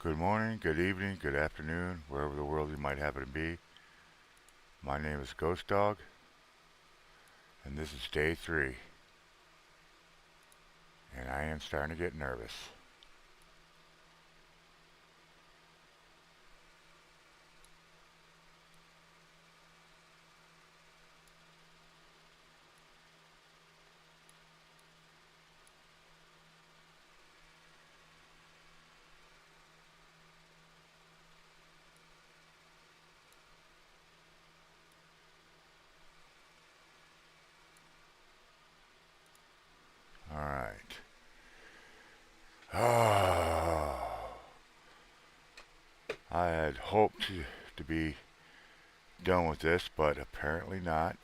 Good morning, good evening, good afternoon, wherever the world you might happen to be. My name is Ghost Dog, and this is day 3, and I am starting to get nervous. Alright. Oh, I had hoped to be done with this, but apparently not.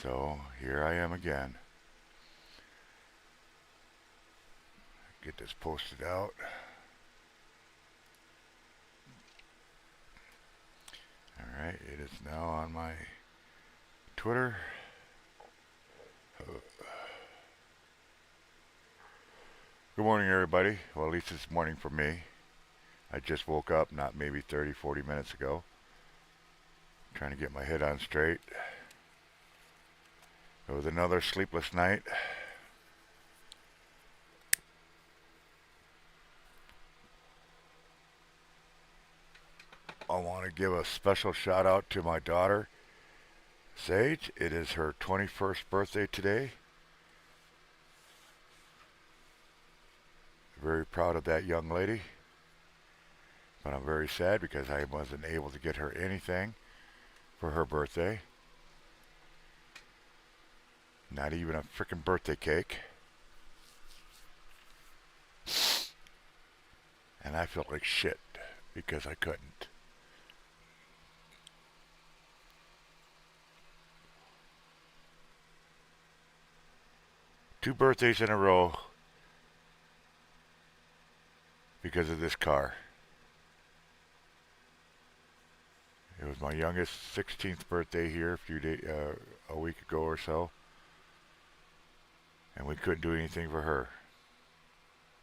So here I am again. Get this posted out. Alright, it is now on my Twitter. Good morning, everybody. Well, at least it's morning for me. I just woke up not maybe 30, 40 minutes ago. Trying to get my head on straight. It was another sleepless night. I want to give a special shout out to my daughter, Sage. It is her 21st birthday today. Very proud of that young lady. But I'm very sad because I wasn't able to get her anything for her birthday. Not even a frickin' birthday cake. And I felt like shit because I couldn't. Two birthdays in a row because of this car. It was my youngest 16th birthday here a week ago or so, and we couldn't do anything for her.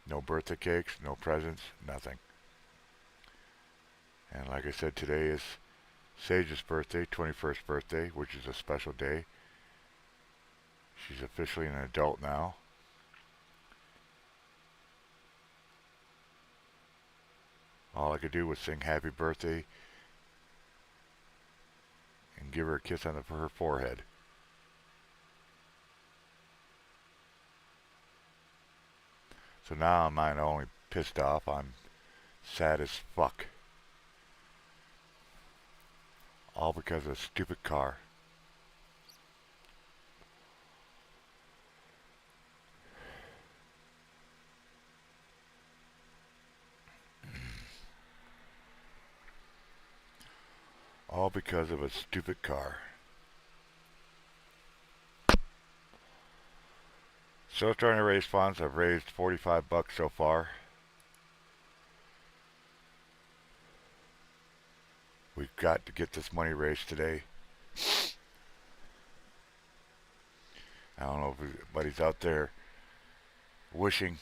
No birthday cakes, no presents, nothing. And like I said, today is Sage's birthday, 21st birthday, which is a special day. She's officially an adult now. All I could do was sing happy birthday and give her a kiss on her forehead. So now I'm not only pissed off, I'm sad as fuck. All because of a stupid car. All because of a stupid car. Still trying to raise funds. I've raised $45 so far. We've got to get this money raised today. I don't know if anybody's out there wishing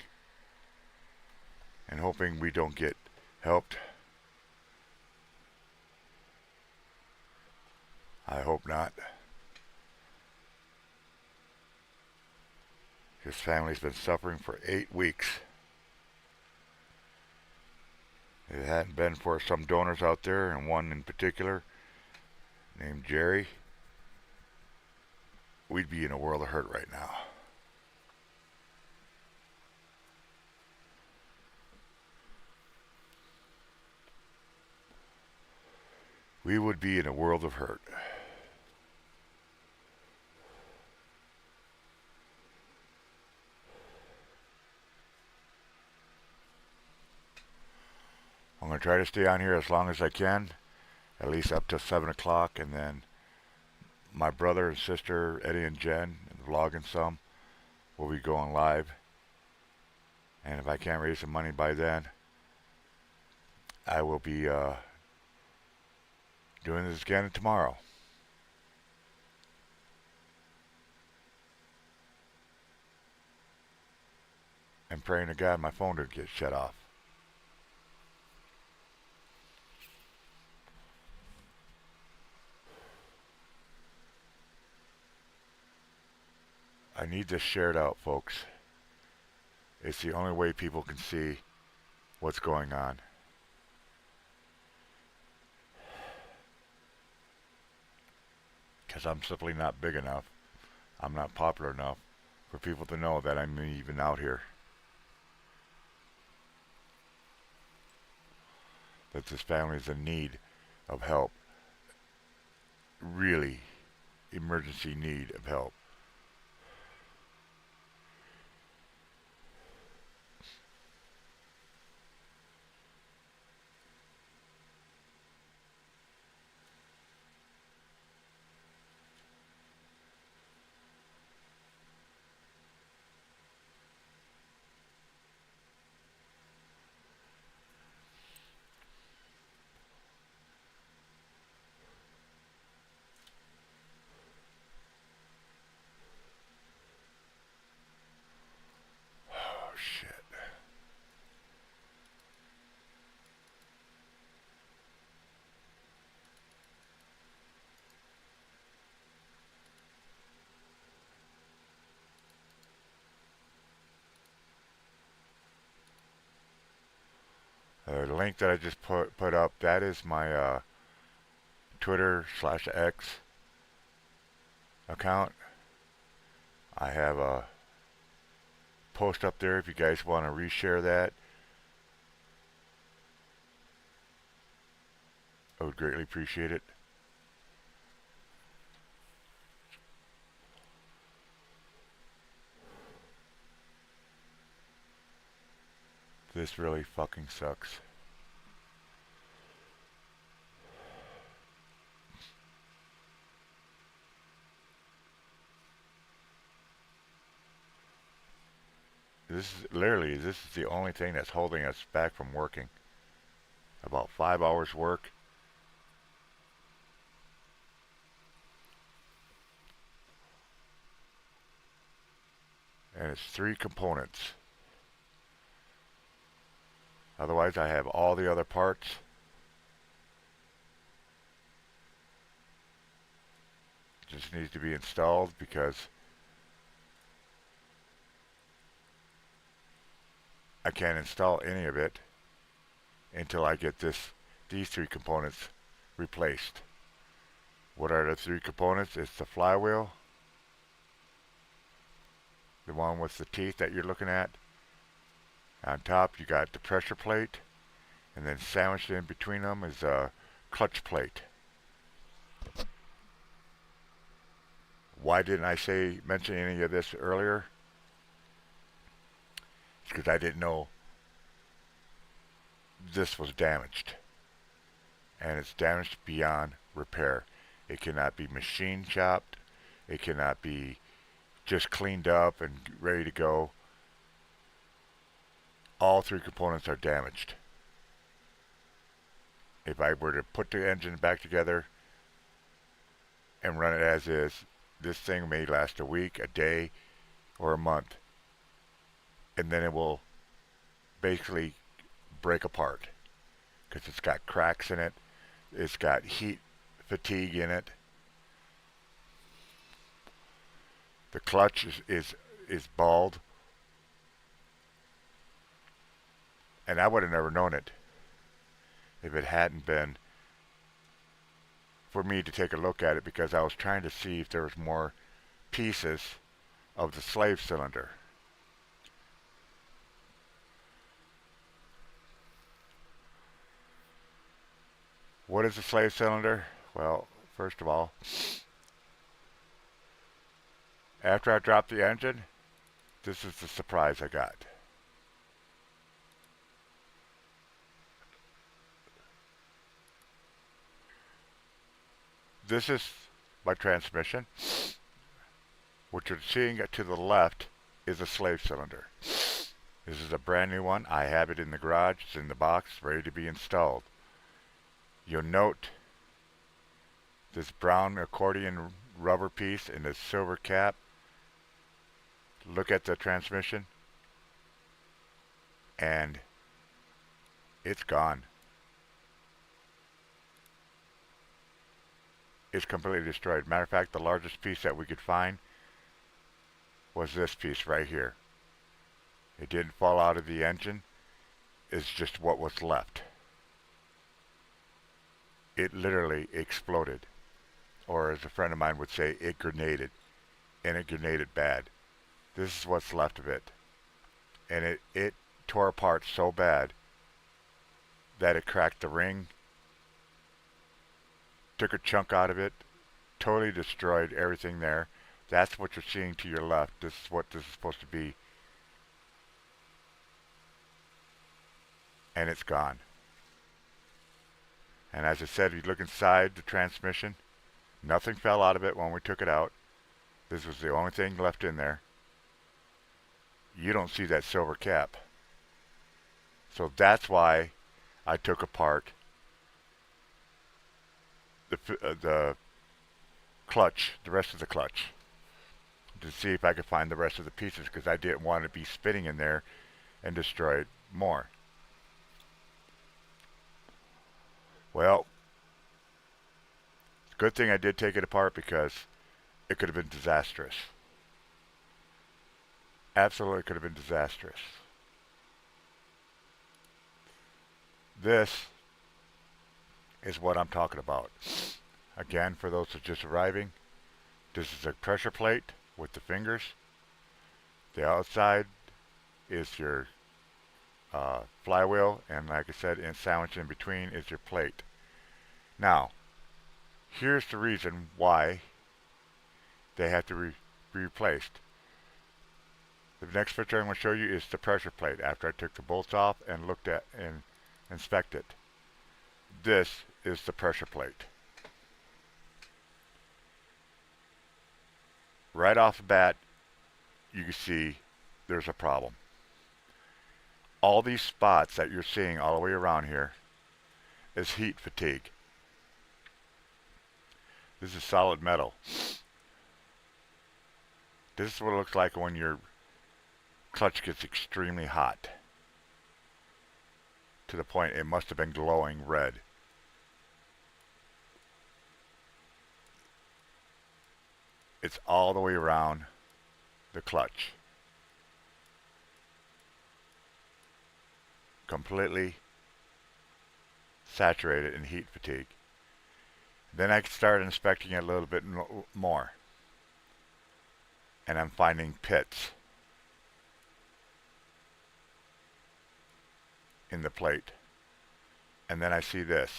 and hoping we don't get helped. I hope not. His family's been suffering for 8 weeks. If it hadn't been for some donors out there, and one in particular named Jerry, we'd be in a world of hurt right now. We would be in a world of hurt. I'm going to try to stay on here as long as I can, at least up to 7 o'clock, and then my brother and sister, Eddie and Jen, vlogging some, will be going live. And if I can't raise some money by then, I will be doing this again tomorrow. and praying to God my phone didn't get shut off. I need this shared out, folks. It's the only way people can see what's going on. Because I'm simply not big enough. I'm not popular enough for people to know that I'm even out here. That this family is in need of help. Really emergency need of help. Oh, shit. The link that I just put up, that is my Twitter/X account. I have a post up there if you guys want to reshare that. I would greatly appreciate it. This really fucking sucks. This is the only thing that's holding us back from working. About 5 hours work. And it's 3 components. Otherwise I have all the other parts. Just needs to be installed because I can't install any of it until I get these 3 components replaced. What are the 3 components? It's the flywheel, the one with the teeth that you're looking at. On top you got the pressure plate, and then sandwiched in between them is a clutch plate. Why didn't I mention any of this earlier? It's because I didn't know this was damaged. And it's damaged beyond repair. It cannot be machine chopped. It cannot be just cleaned up and ready to go. All 3 components are damaged. If I were to put the engine back together and run it as is, this thing may last a week, a day, or a month. And then it will basically break apart because it's got cracks in it. It's got heat fatigue in it. The clutch is bald. And I would have never known it if it hadn't been for me to take a look at it, because I was trying to see if there was more pieces of the slave cylinder. What is a slave cylinder? Well, first of all, after I dropped the engine, this is the surprise I got. This is my transmission. What you're seeing to the left is a slave cylinder. This is a brand new one. I have it in the garage. It's in the box, ready to be installed. You'll note this brown accordion rubber piece and this silver cap. Look at the transmission. and it's gone. It's completely destroyed. Matter of fact, the largest piece that we could find was this piece right here. It didn't fall out of the engine. It's just what was left. It literally exploded. Or as a friend of mine would say, it grenaded. And it grenaded bad. This is what's left of it. And it tore apart so bad that it cracked the ring, took a chunk out of it, totally destroyed everything there. That's what you're seeing to your left. This is what this is supposed to be. And it's gone. And as I said, you look inside the transmission, nothing fell out of it when we took it out. This was the only thing left in there. You don't see that silver cap. So that's why I took apart the clutch, the rest of the clutch, to see if I could find the rest of the pieces, because I didn't want to be spinning in there and destroy more. Well, good thing I did take it apart, because it could have been disastrous. Absolutely could have been disastrous. This is what I'm talking about. Again, for those that are just arriving, this is a pressure plate with the fingers. The outside is your flywheel, and like I said, sandwiched in between is your plate. Now, here's the reason why they have to be replaced. The next picture I'm going to show you is the pressure plate after I took the bolts off and looked at and inspected. This is the pressure plate. Right off the bat, you can see there's a problem. All these spots that you're seeing all the way around here is heat fatigue. This is solid metal. This is what it looks like when your clutch gets extremely hot, to the point it must have been glowing red. It's all the way around the clutch. Completely saturated in heat fatigue. Then I started inspecting it a little bit more, and I'm finding pits in the plate. And then I see this.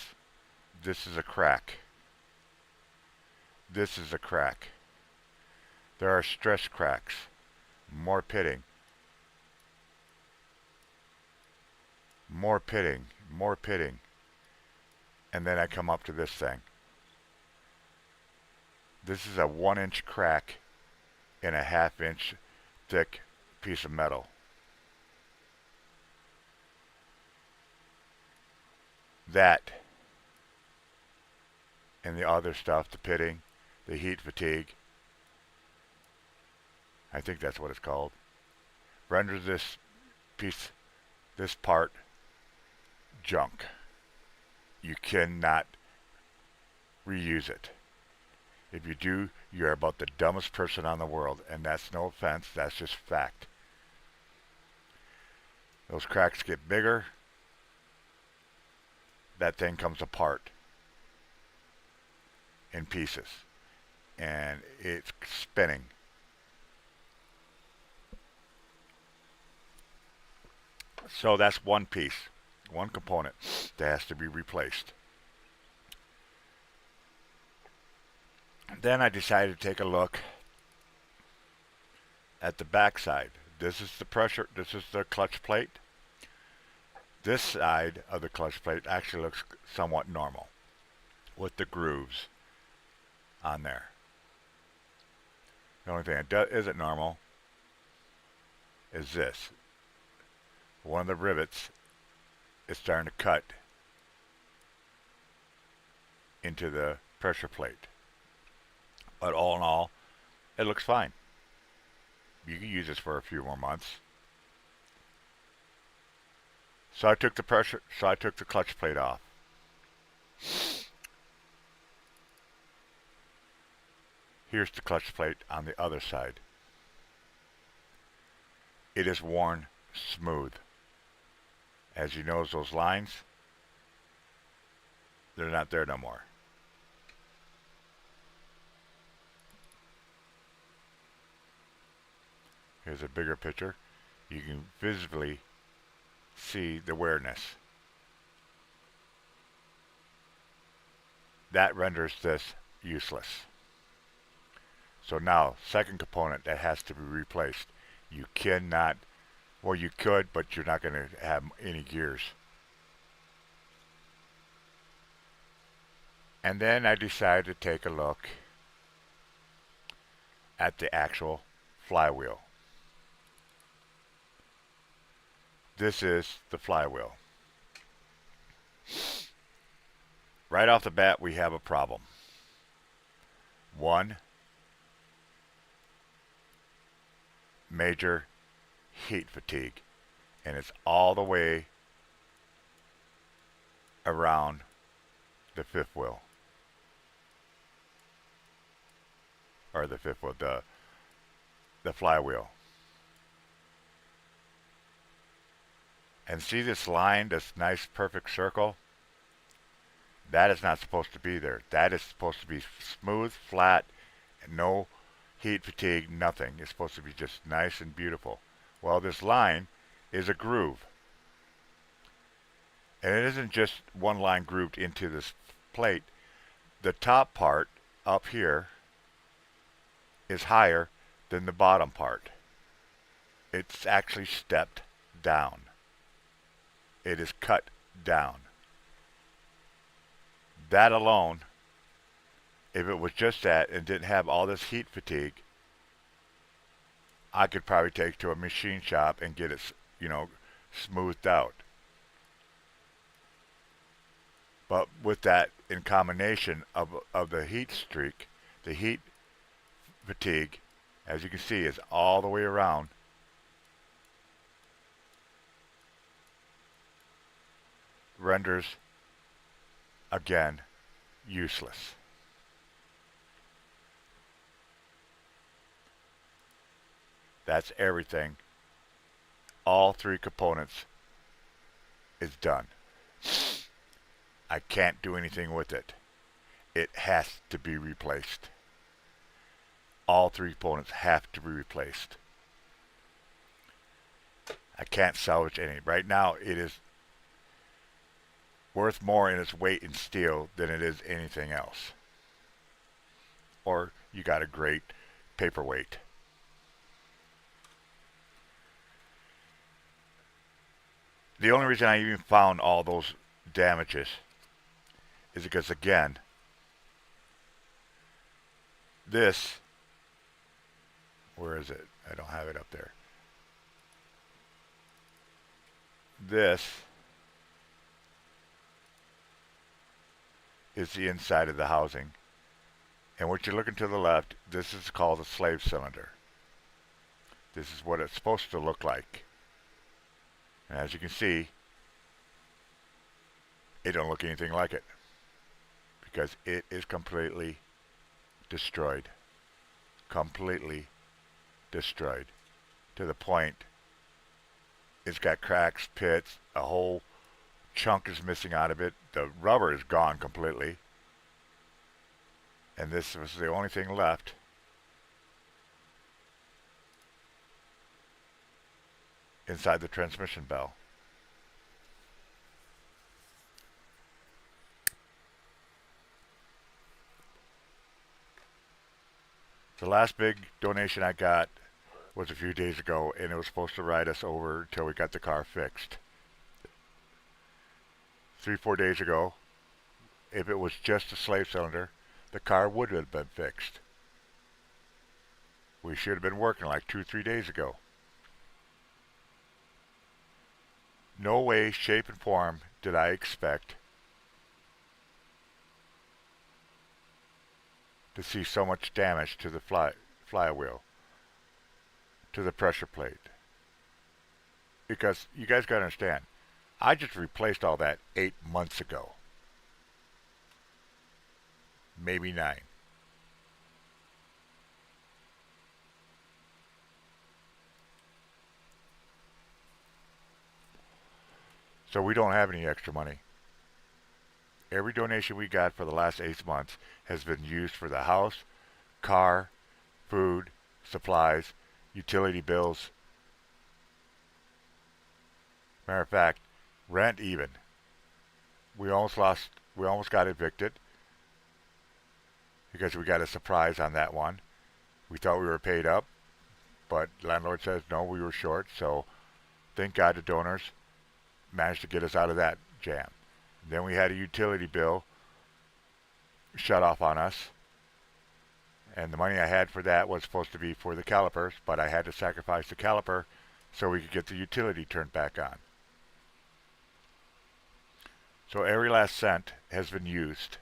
This is a crack. This is a crack. There are stress cracks. More pitting. More pitting. More pitting. And then I come up to this thing. This is a 1-inch crack in a 1/2-inch thick piece of metal. That and the other stuff, the pitting, the heat fatigue, I think that's what it's called, renders this piece, this part, junk. You cannot reuse it. If you do, you're about the dumbest person on the world, and that's no offense, that's just fact. Those cracks get bigger, that thing comes apart in pieces, and it's spinning. So that's one piece, one component that has to be replaced. Then I decided to take a look at the back side. This is the pressure, this is the clutch plate. This side of the clutch plate actually looks somewhat normal, with the grooves on there. The only thing that isn't normal is this. One of the rivets is starting to cut into the pressure plate. But all in all, it looks fine. You can use this for a few more months. So I took the clutch plate off. Here's the clutch plate on the other side. It is worn smooth. As you notice those lines, they're not there no more. Here's a bigger picture. You can visibly see the wearness. That renders this useless. So now, second component that has to be replaced. You cannot, well you could, but you're not going to have any gears. And then I decided to take a look at the actual flywheel. This is the flywheel. Right off the bat, we have a problem. One, major heat fatigue, and it's all the way around the fifth wheel, or the flywheel. And see this line, this nice perfect circle? That is not supposed to be there. That is supposed to be smooth, flat, and no heat fatigue, nothing. It's supposed to be just nice and beautiful. Well, this line is a groove. And it isn't just one line grooved into this plate. The top part up here is higher than the bottom part. It's actually stepped down. It is cut down. That alone, if it was just that and didn't have all this heat fatigue, I could probably take to a machine shop and get it, smoothed out. But with that in combination of the heat streak, the heat fatigue, as you can see, is all the way around. Renders, again, useless. That's everything. All three components is done. I can't do anything with it. It has to be replaced. All three components have to be replaced. I can't salvage any. Right now, it is worth more in its weight in steel than it is anything else. Or you got a great paperweight. The only reason I even found all those damages is because, again, this, where is it? I don't have it up there. This is the inside of the housing. And what you're looking to the left, this is called a slave cylinder. This is what it's supposed to look like. And as you can see, it don't look anything like it, because it is completely destroyed. Completely destroyed. To the point it's got cracks, pits, a whole chunk is missing out of it. The rubber is gone completely. And this was the only thing left. Inside the transmission bell. The last big donation I got was a few days ago, and it was supposed to ride us over until we got the car fixed. 3-4 days ago, if it was just a slave cylinder, the car would have been fixed. We should have been working like 2-3 days ago. No way, shape, and form did I expect to see so much damage to the flywheel, to the pressure plate. Because you guys gotta understand, I just replaced all that 8 months ago, maybe 9. So we don't have any extra money. Every donation we got for the last 8 months has been used for the house, car, food, supplies, utility bills. Matter of fact, rent even. We almost got evicted because we got a surprise on that one. We thought we were paid up, but landlord says no, we were short. So thank God the donors managed to get us out of that jam. Then we had a utility bill shut off on us, and the money I had for that was supposed to be for the calipers, but I had to sacrifice the caliper so we could get the utility turned back on. So every last cent has been used.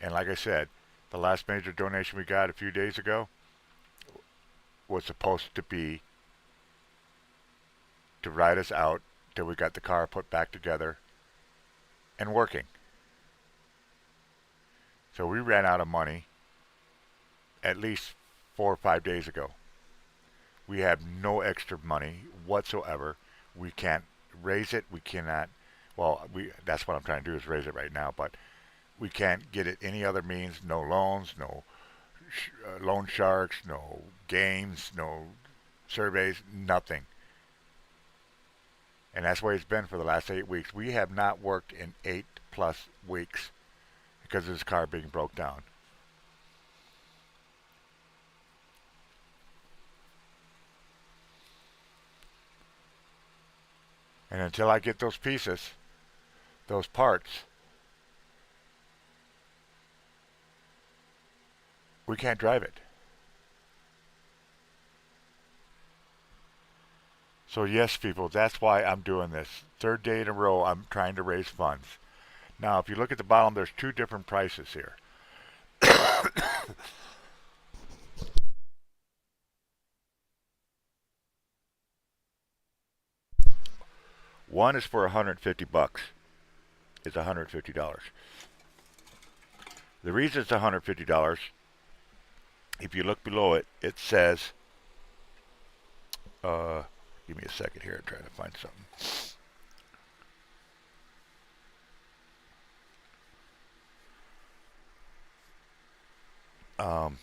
And like I said, the last major donation we got a few days ago was supposed to be to ride us out till we got the car put back together and working. So we ran out of money at least 4 or 5 days ago. We have no extra money whatsoever. We can't raise it. We cannot. Well, that's what I'm trying to do is raise it right now, but we can't get it any other means. No loans, no loan sharks, no games, no surveys, nothing. And that's the way it's been for the last 8 weeks. We have not worked in 8+ weeks because of this car being broke down. And until I get those pieces, those parts, we can't drive it. So yes, people, that's why I'm doing this. Third day in a row, I'm trying to raise funds. Now, if you look at the bottom, there's two different prices here. One is for 150 bucks. It's $150. The reason it's $150, if you look below it, it says, give me a second here, I'm trying to find something. Um,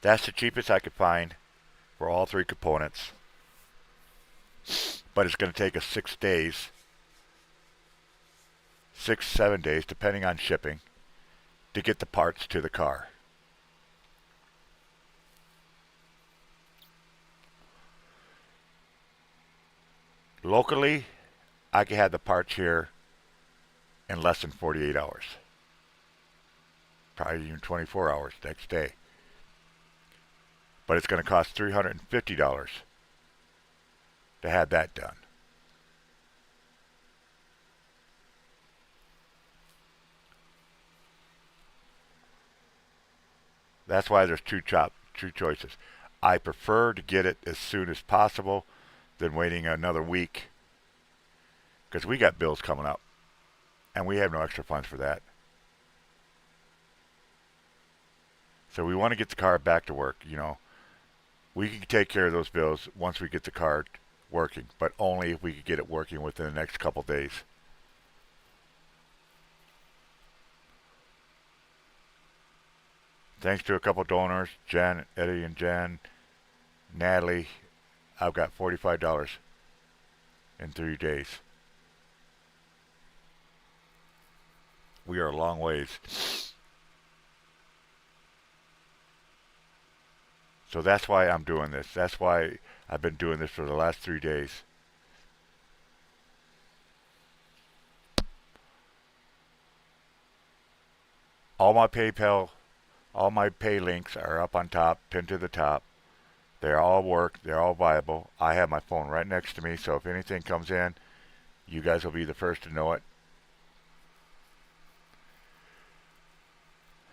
that's the cheapest I could find for all three components. But it's going to take us 6 days, 6, 7 days, depending on shipping, to get the parts to the car. Locally, I can have the parts here in less than 48 hours. Probably even 24 hours next day. But it's going to cost $350 to have that done. That's why there's two choices. I prefer to get it as soon as possible than waiting another week because we got bills coming up and we have no extra funds for that. So we want to get the car back to work. We can take care of those bills once we get the car working, but only if we could get it working within the next couple days. Thanks to a couple donors, Jen, Eddie and Jen, Natalie, I've got $45 in 3 days. We are a long ways. So that's why I'm doing this. That's why I've been doing this for the last 3 days. All my PayPal, all my pay links are up on top, pinned to the top. They all work. They're all viable. I have my phone right next to me, so if anything comes in, you guys will be the first to know it.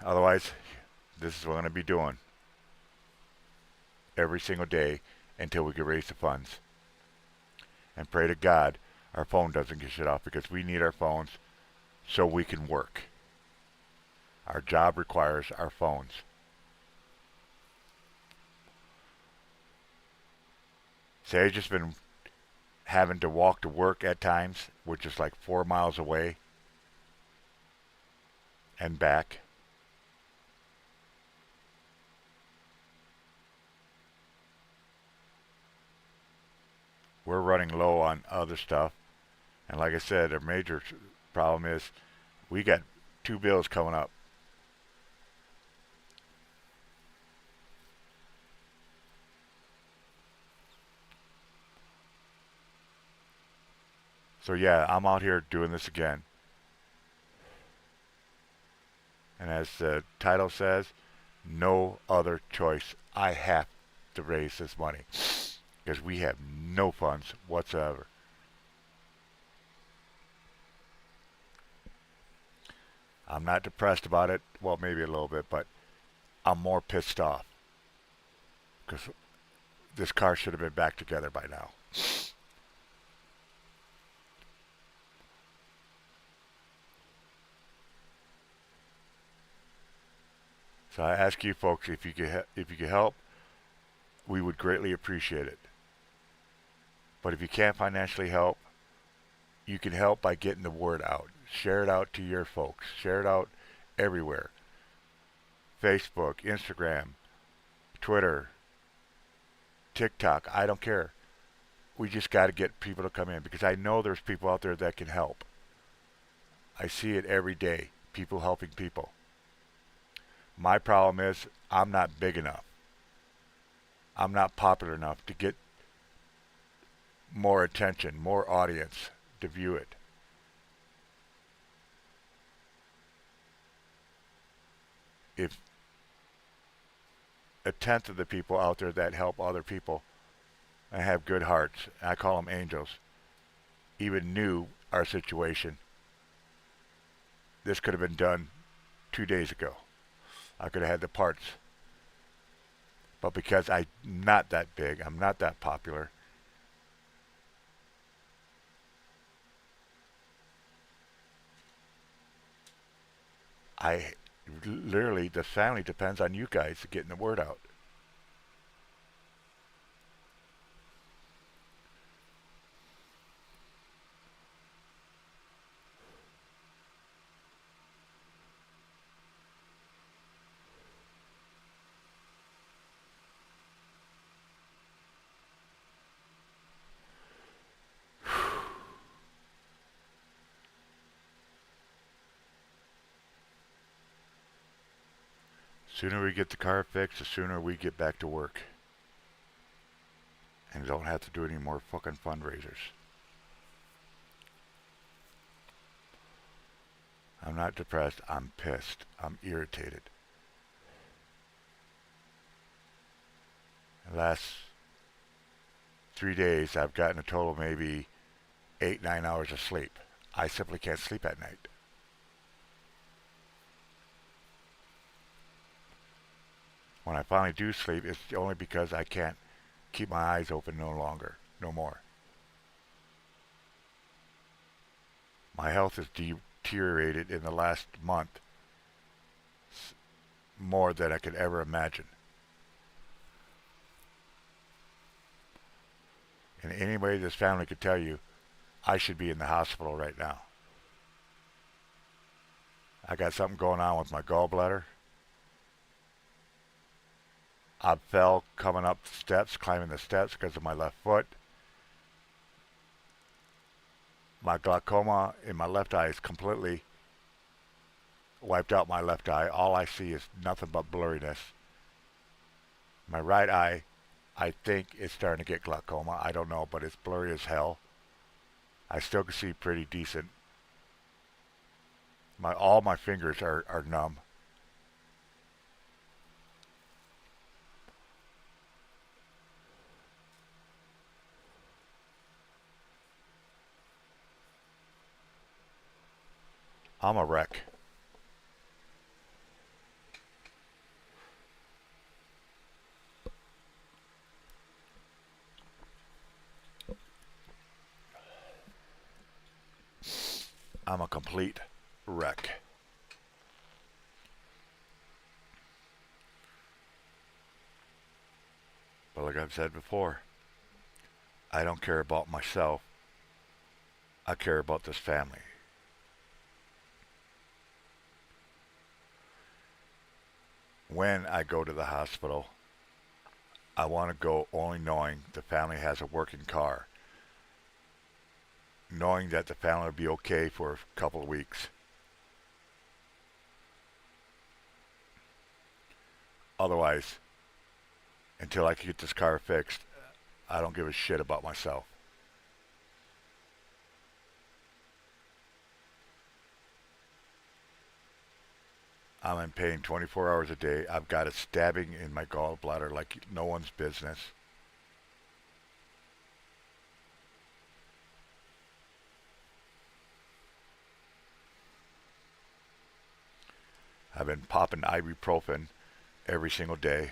Otherwise, this is what I'm going to be doing every single day until we can raise the funds. and pray to God our phone doesn't get shut off, because we need our phones so we can work. Our job requires our phones. Say, just been having to walk to work at times, which is like 4 miles away and back. We're running low on other stuff. And like I said, a major problem is we got 2 bills coming up. So yeah, I'm out here doing this again. And as the title says, no other choice. I have to raise this money because we have no funds whatsoever. I'm not depressed about it. Well, maybe a little bit, but I'm more pissed off because this car should have been back together by now. So I ask you folks, if you could help, we would greatly appreciate it. But if you can't financially help, you can help by getting the word out. Share it out to your folks. Share it out everywhere. Facebook, Instagram, Twitter, TikTok, I don't care. We just got to get people to come in, because I know there's people out there that can help. I see it every day, people helping people. My problem is I'm not big enough. I'm not popular enough to get more attention, more audience to view it. If a tenth of the people out there that help other people and have good hearts, and I call them angels, even knew our situation, this could have been done 2 days ago. I could have had the parts. But because I'm not that big, I'm not that popular, I literally, the family depends on you guys getting the word out. Sooner we get the car fixed, the sooner we get back to work. And don't have to do any more fucking fundraisers. I'm not depressed, I'm pissed. I'm irritated. The last 3 days I've gotten a total of maybe 8-9 hours of sleep. I simply can't sleep at night. When I finally do sleep, it's only because I can't keep my eyes open no longer, no more. My health has deteriorated in the last month more than I could ever imagine. And any way this family could tell you, I should be in the hospital right now. I got something going on with my gallbladder. I fell coming up the steps, climbing the steps because of my left foot. My glaucoma in my left eye is completely wiped out my left eye. All I see is nothing but blurriness. My right eye, I think it's starting to get glaucoma. I don't know, but it's blurry as hell. I still can see pretty decent. All my fingers are numb. I'm a wreck. I'm a complete wreck. But like I've said before, I don't care about myself. I care about this family. When I go to the hospital, I want to go only knowing the family has a working car, knowing that the family will be okay for a couple of weeks. Otherwise, until I can get this car fixed, I don't give a shit about myself. I'm in pain 24 hours a day. I've got a stabbing in my gallbladder like no one's business. I've been popping ibuprofen every single day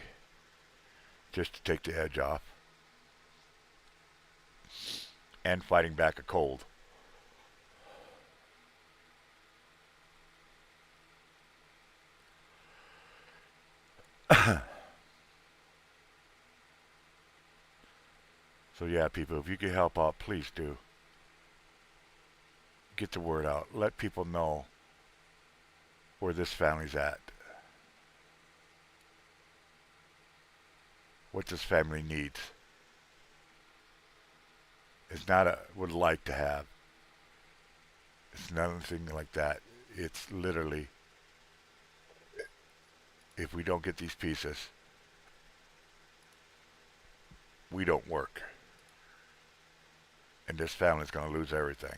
just to take the edge off and fighting back a cold. So yeah, people, if you can help out, please do. Get the word out. Let people know where this family's at. What this family needs. It's not a would like to have. It's nothing like that. It's literally, if we don't get these pieces, we don't work. And this family's going to lose everything.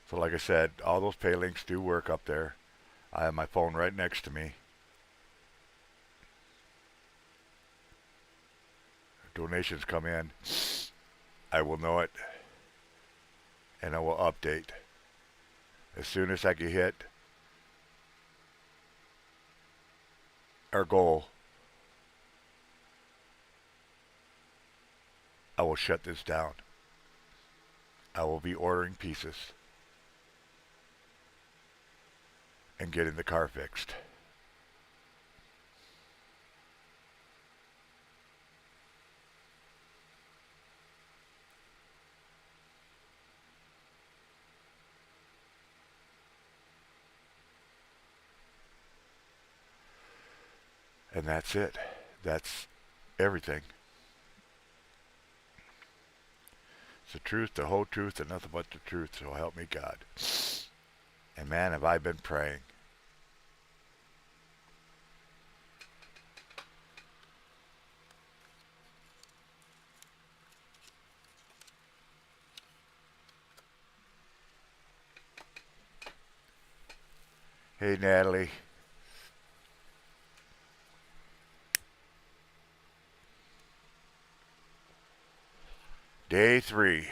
So like I said, all those pay links do work up there. I have my phone right next to me. Donations come in, I will know it, and I will update. As soon as I get hit our goal, I will shut this down. I will be ordering pieces and getting the car fixed. And that's it. That's everything. It's the truth, the whole truth, and nothing but the truth. So help me God. And man, have I been praying. Hey, Natalie. Day 3.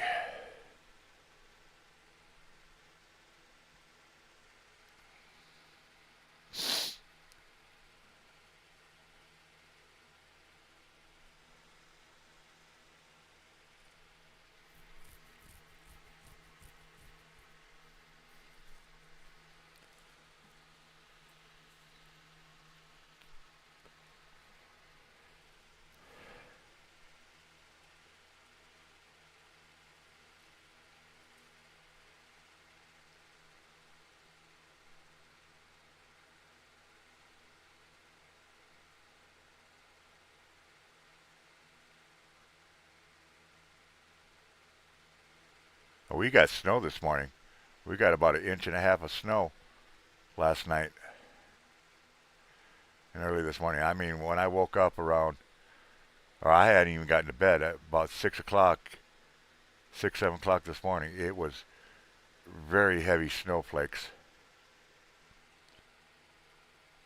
We got snow this morning. We got about 1.5 inches of snow last night and early this morning. I mean, when I woke up around, or I hadn't even gotten to bed at about 6 o'clock, 6, 7 o'clock this morning, it was very heavy snowflakes.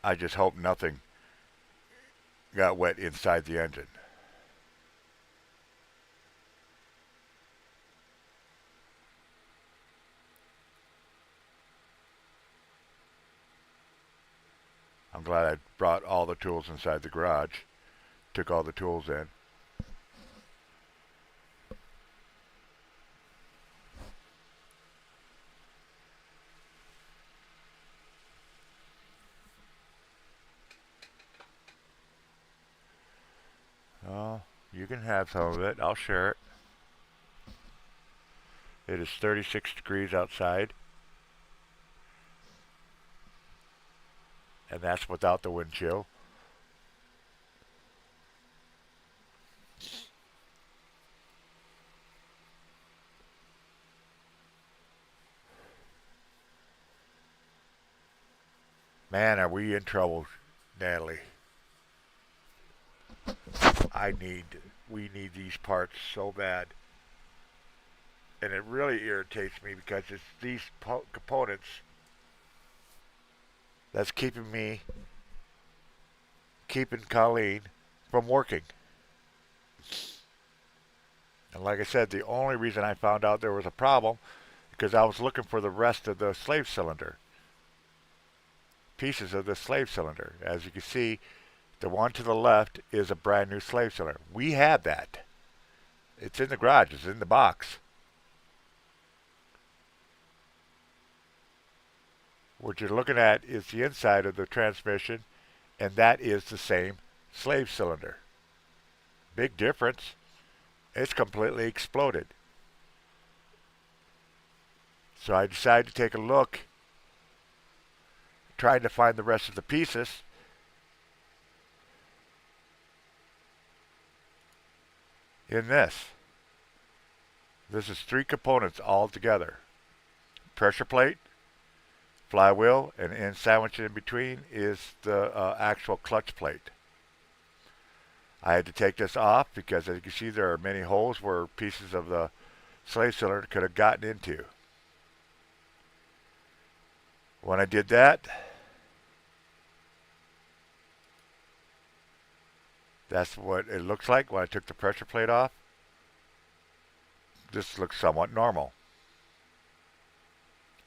I just hope nothing got wet inside the engine. I'm glad I brought all the tools inside the garage, took all the tools in. You can have some of it. I'll share it. It is 36 degrees outside, and that's without the wind chill. Man, are we in trouble, Natalie. I need, we need these parts so bad. And it really irritates me because it's these components that's keeping Colleen from working. And like I said, the only reason I found out there was a problem because I was looking for the rest of the slave cylinder, pieces of the slave cylinder. As you can see, the one to the left is a brand new slave cylinder. We have that. It's in the garage. It's in the box. What you're looking at is the inside of the transmission, and that is the same slave cylinder. Big difference. It's completely exploded. So I decided to take a look, trying to find the rest of the pieces. In this. This is 3 components all together. Pressure plate, flywheel, and sandwiched in between is the actual clutch plate. I had to take this off because as you can see there are many holes where pieces of the slave cylinder could have gotten into. When I did that, that's what it looks like when I took the pressure plate off. This looks somewhat normal.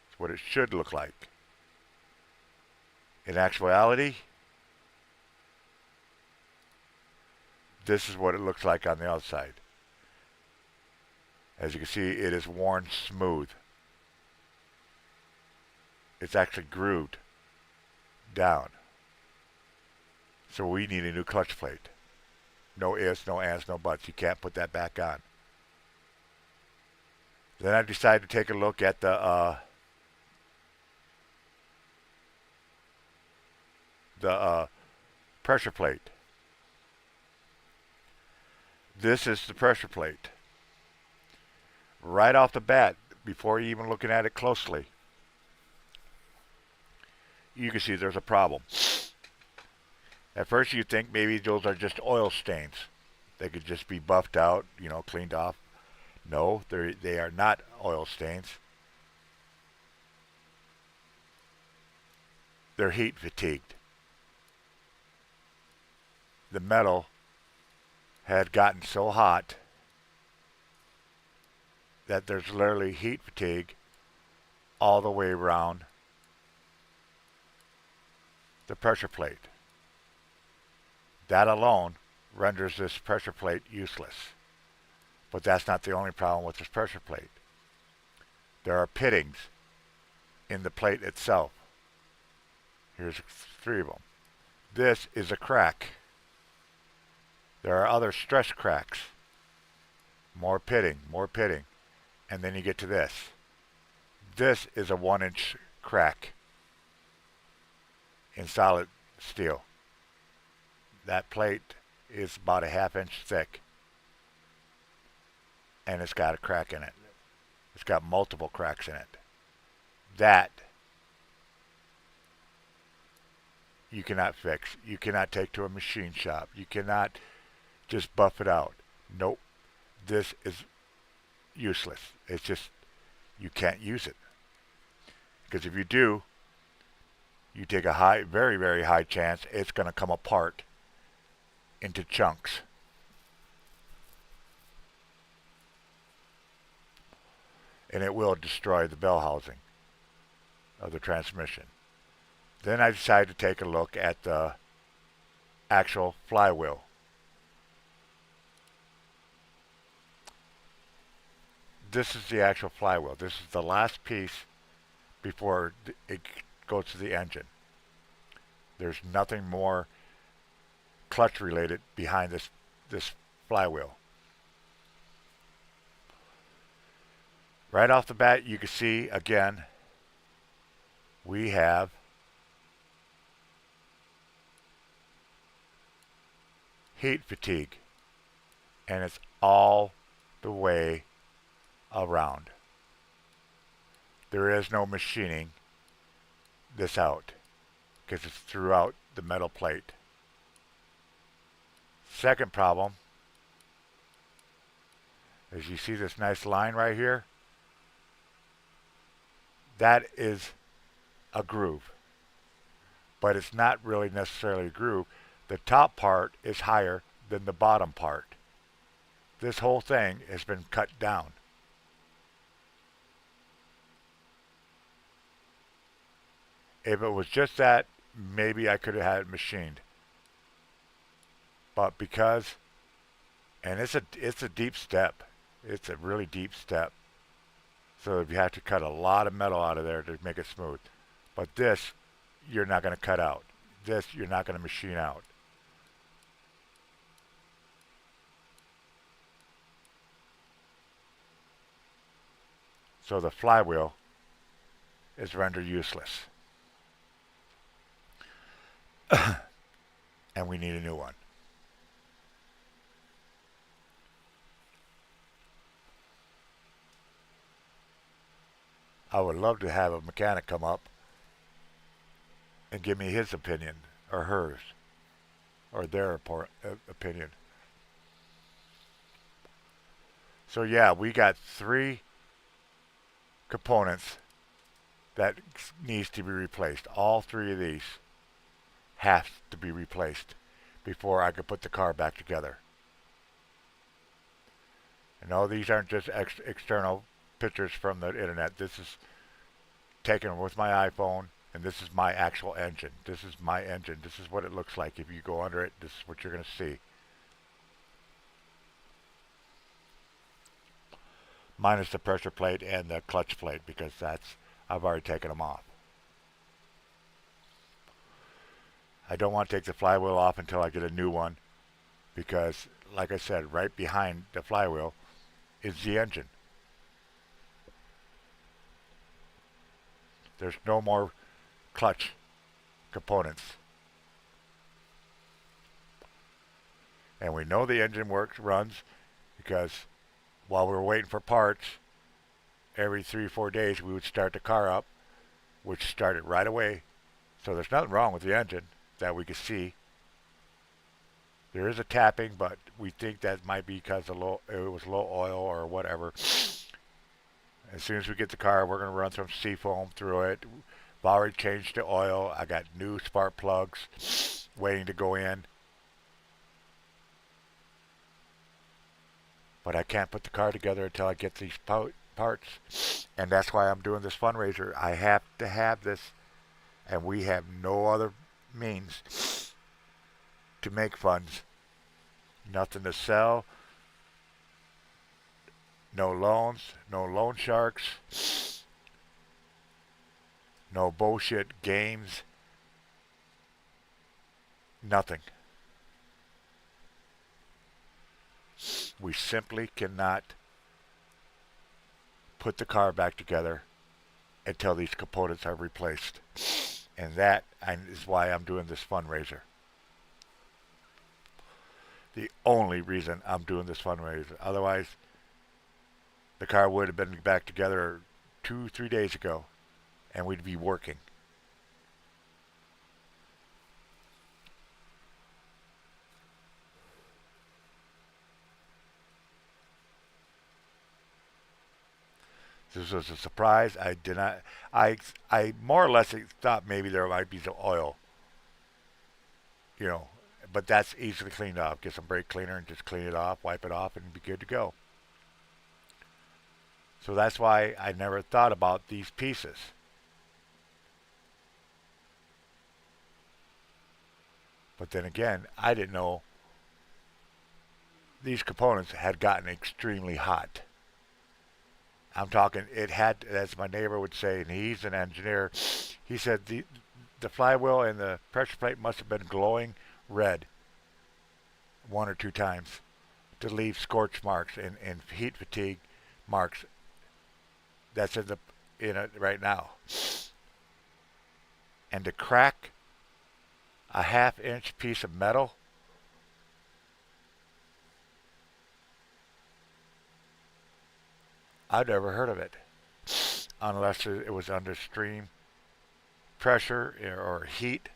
It's what it should look like. In actuality, this is what it looks like on the outside. As you can see, it is worn smooth. It's actually grooved down. So we need a new clutch plate. No ifs, no ands, no buts. You can't put that back on. Then I decided to take a look at the pressure plate. This is the pressure plate. Right off the bat, before even looking at it closely, you can see there's a problem. At first you think maybe those are just oil stains. They could just be buffed out, cleaned off. No, they are not oil stains. They're heat fatigued. The metal had gotten so hot that there's literally heat fatigue all the way around the pressure plate. That alone renders this pressure plate useless. But that's not the only problem with this pressure plate. There are pittings in the plate itself. Here's 3 of them. This is a crack. There are other stress cracks. More pitting, and then you get to this. This is a 1-inch crack in solid steel. That plate is about a 1/2 inch thick, and it's got a crack in it. It's got multiple cracks in it. That you cannot fix. You cannot take to a machine shop. You cannot just buff it out. Nope. This is useless. It's just, you can't use it. Because if you do, you take a very, very high chance it's going to come apart into chunks. And it will destroy the bell housing of the transmission. Then I decided to take a look at the actual flywheel. This is the actual flywheel. This is the last piece before it goes to the engine. There's nothing more clutch related behind this flywheel. Right off the bat, you can see again, we have heat fatigue, and it's all the way around. There is no machining this out because it's throughout the metal plate. Second problem is you see this nice line right here? That is a groove, but it's not really necessarily a groove. The top part is higher than the bottom part. This whole thing has been cut down. If it was just that, maybe I could have had it machined. But because, and it's a deep step. It's a really deep step. So you have to cut a lot of metal out of there to make it smooth. But this, you're not going to cut out. This, you're not going to machine out. So the flywheel is rendered useless. And we need a new one. I would love to have a mechanic come up and give me his opinion, or hers, or their opinion. So yeah, we got 3 components that needs to be replaced. All 3 of these have to be replaced before I could put the car back together. And no, these aren't just external pictures from the internet. This is taken with my iPhone, and this is my actual engine. This is my engine. This is what it looks like. If you go under it, this is what you're going to see. Minus the pressure plate and the clutch plate, because I've already taken them off. I don't want to take the flywheel off until I get a new one, because like I said, right behind the flywheel is the engine. There's no more clutch components. And we know the engine runs because while we were waiting for parts, every 3-4 days we would start the car up, which started right away. So there's nothing wrong with the engine that we could see. There is a tapping, but we think that might be because it was low oil or whatever. As soon as we get the car, we're going to run some seafoam through it. I've already changed the oil. I got new spark plugs waiting to go in. But I can't put the car together until I get these parts. And that's why I'm doing this fundraiser. I have to have this, and we have no other means to make funds. Nothing to sell. No loans, no loan sharks, no bullshit games, nothing. We simply cannot put the car back together until these components are replaced. And that is why I'm doing this fundraiser. The only reason I'm doing this fundraiser. Otherwise, the car would have been back together 2-3 days ago, and we'd be working. This was a surprise. I did not. I more or less thought maybe there might be some oil, but that's easily cleaned off. Get some brake cleaner and just clean it off, wipe it off, and be good to go. So that's why I never thought about these pieces. But then again, I didn't know these components had gotten extremely hot. I'm talking, it had, as my neighbor would say, and he's an engineer, he said the flywheel and the pressure plate must have been glowing red 1 or 2 times to leave scorch marks and heat fatigue marks that's in it right now. And to crack a half-inch piece of metal, I've never heard of it unless it was under extreme pressure or heat,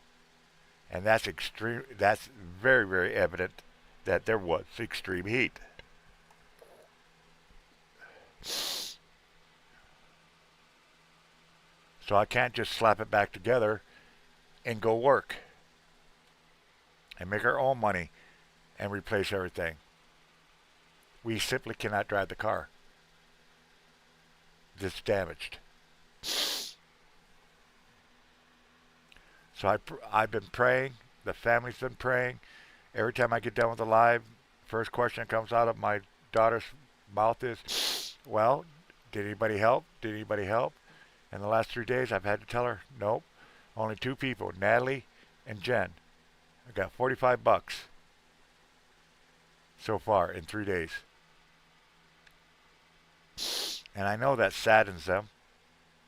and that's extreme. That's very, very evident that there was extreme heat. So I can't just slap it back together and go work and make our own money and replace everything. We simply cannot drive the car. It's damaged. So I've been praying. The family's been praying. Every time I get done with the live, first question that comes out of my daughter's mouth is, well, did anybody help? Did anybody help? In the last 3 days, I've had to tell her, nope, only two people, Natalie and Jen. I got $45 so far in 3 days. And I know that saddens them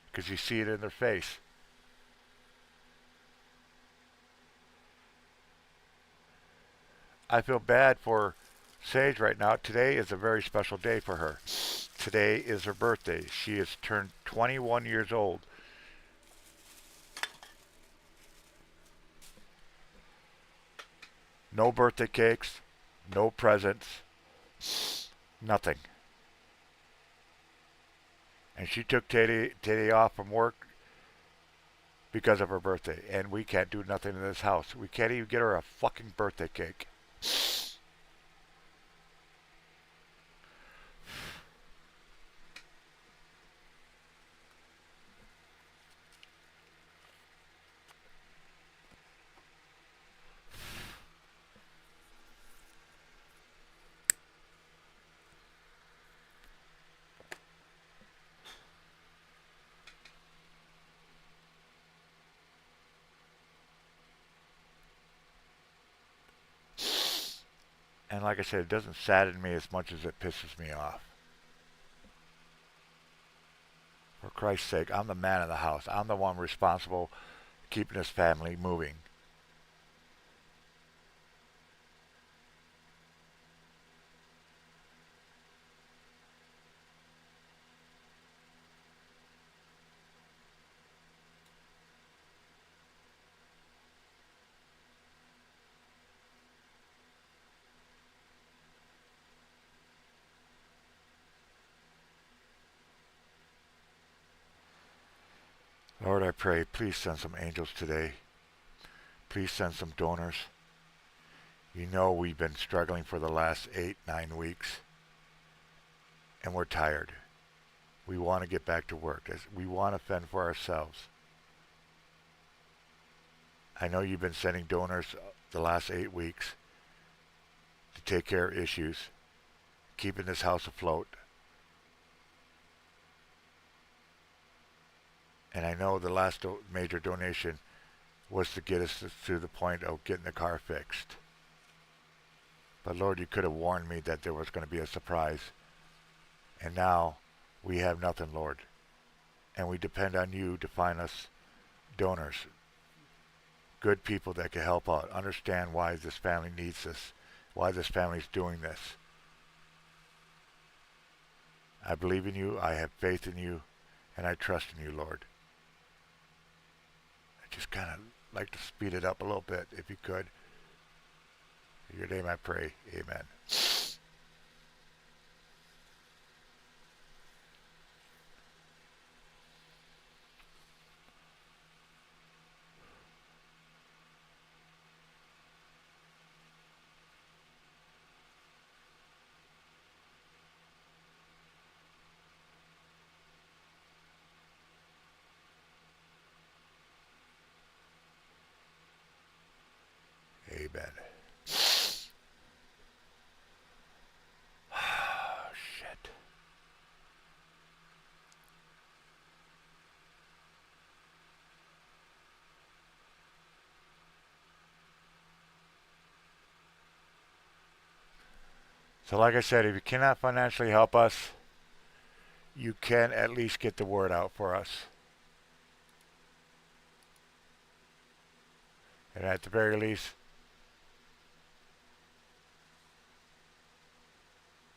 because you see it in their face. I feel bad for Sage right now. Today is a very special day for her. Today is her birthday. She has turned 21 years old. No birthday cakes, no presents, nothing. And she took today off from work because of her birthday. And we can't do nothing in this house. We can't even get her a fucking birthday cake. And like I said, it doesn't sadden me as much as it pisses me off. For Christ's sake, I'm the man of the house. I'm the one responsible for keeping this family moving. Lord, I pray, please send some angels today. Please send some donors. You know we've been struggling for the last 8-9 weeks, and we're tired. We want to get back to work. We want to fend for ourselves. I know you've been sending donors the last 8 weeks to take care of issues, keeping this house afloat. And I know the last major donation was to get us to the point of getting the car fixed. But Lord, you could have warned me that there was going to be a surprise. And now we have nothing, Lord. And we depend on you to find us donors, good people that can help out, understand why this family needs this, why this family's doing this. I believe in you, I have faith in you, and I trust in you, Lord. I just kind of like to speed it up a little bit, if you could. In your name I pray, amen. Amen. So like I said, if you cannot financially help us, you can at least get the word out for us. And at the very least,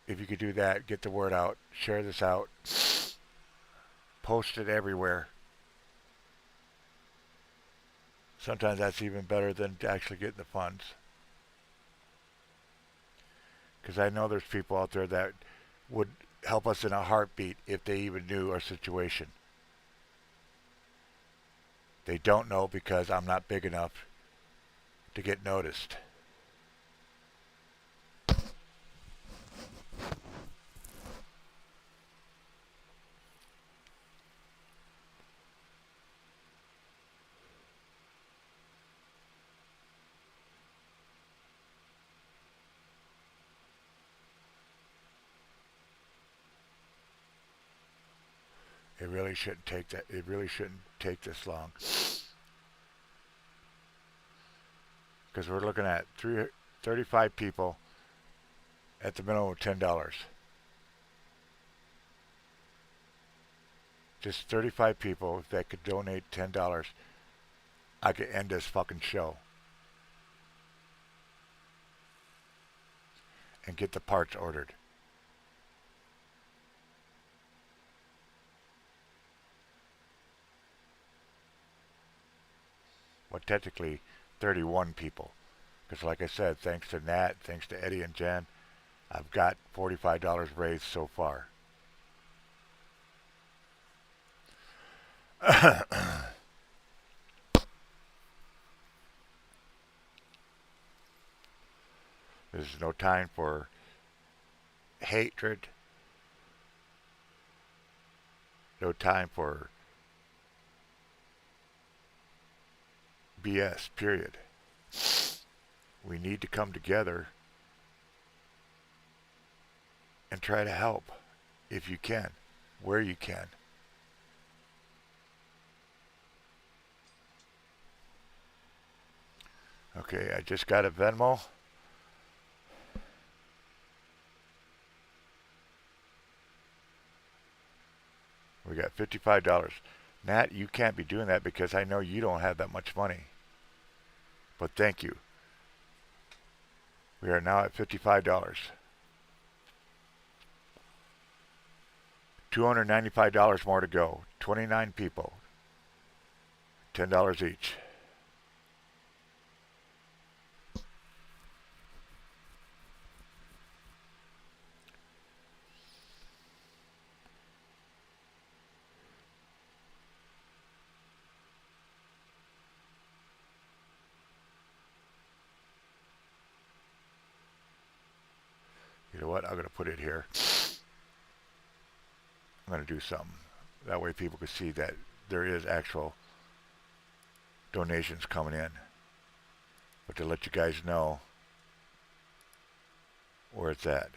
if you could do that, get the word out, share this out, post it everywhere. Sometimes that's even better than actually getting the funds. Because I know there's people out there that would help us in a heartbeat if they even knew our situation. They don't know because I'm not big enough to get noticed. It really shouldn't take that. It really shouldn't take this long. Because we're looking at 35 people at the minimum of $10. Just 35 people that could donate $10. I could end this fucking show and get the parts ordered. Well, technically, 31 people. Because like I said, thanks to Nat, thanks to Eddie and Jen, I've got $45 raised so far. This is no time for hatred, no time for BS, period. We need to come together and try to help if you can, where you can. Okay, I just got a Venmo. We got $55. Nat, you can't be doing that because I know you don't have that much money. But thank you. We are now at $55. $295 more to go. 29 people. $10 each. You know what? I'm going to put it here. I'm going to do something. That way people can see that there is actual donations coming in. But to let you guys know where it's at.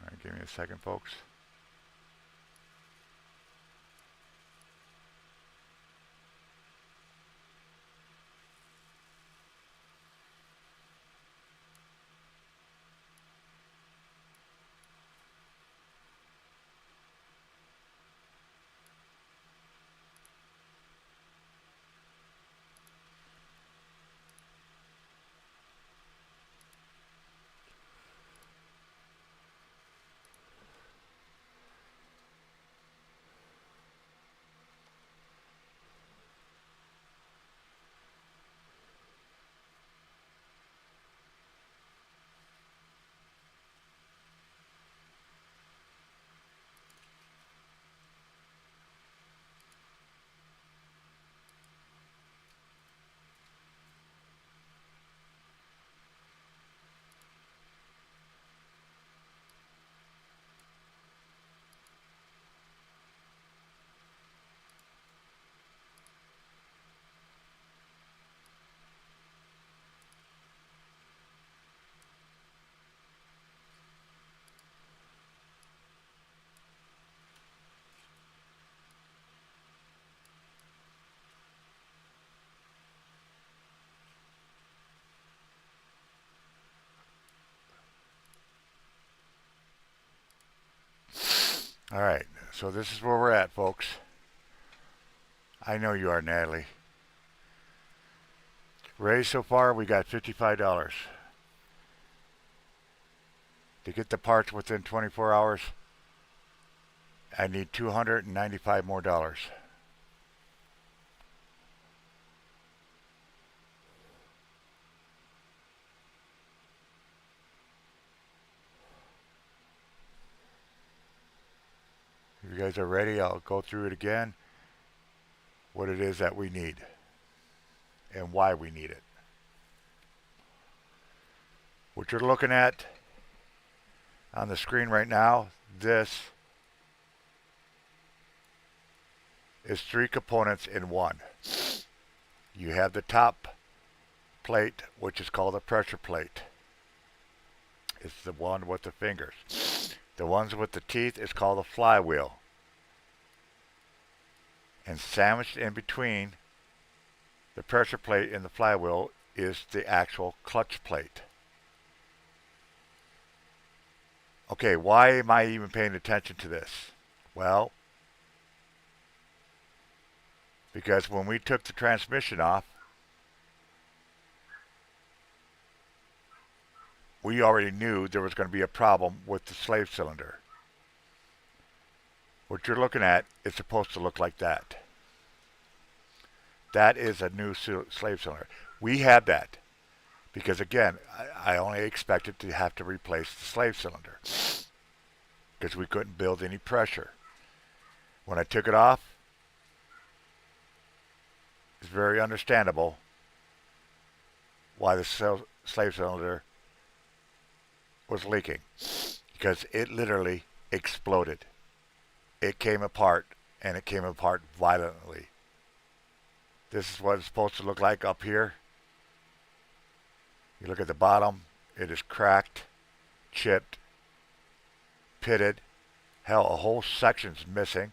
All right, give me a second, folks. Alright, so this is where we're at, folks. I know you are, Natalie. Raised so far, we got $55. To get the parts within 24 hours, I need $295 more dollars. If you guys are ready, I'll go through it again. What it is that we need and why we need it. What you're looking at on the screen right now, this is three components in one. You have the top plate, which is called a pressure plate. It's the one with the fingers. The ones with the teeth is called a flywheel. And sandwiched in between the pressure plate and the flywheel is the actual clutch plate. Okay, why am I even paying attention to this? Well, because when we took the transmission off, we already knew there was going to be a problem with the slave cylinder. What you're looking at is supposed to look like that. That is a new slave cylinder. We had that because, again, I only expected to have to replace the slave cylinder because we couldn't build any pressure. When I took it off, it's very understandable why the slave cylinder was leaking, because it literally exploded. It came apart, and it came apart violently. This is what it's supposed to look like up here. You look at the bottom, it is cracked, chipped, pitted. Hell, a whole section's missing.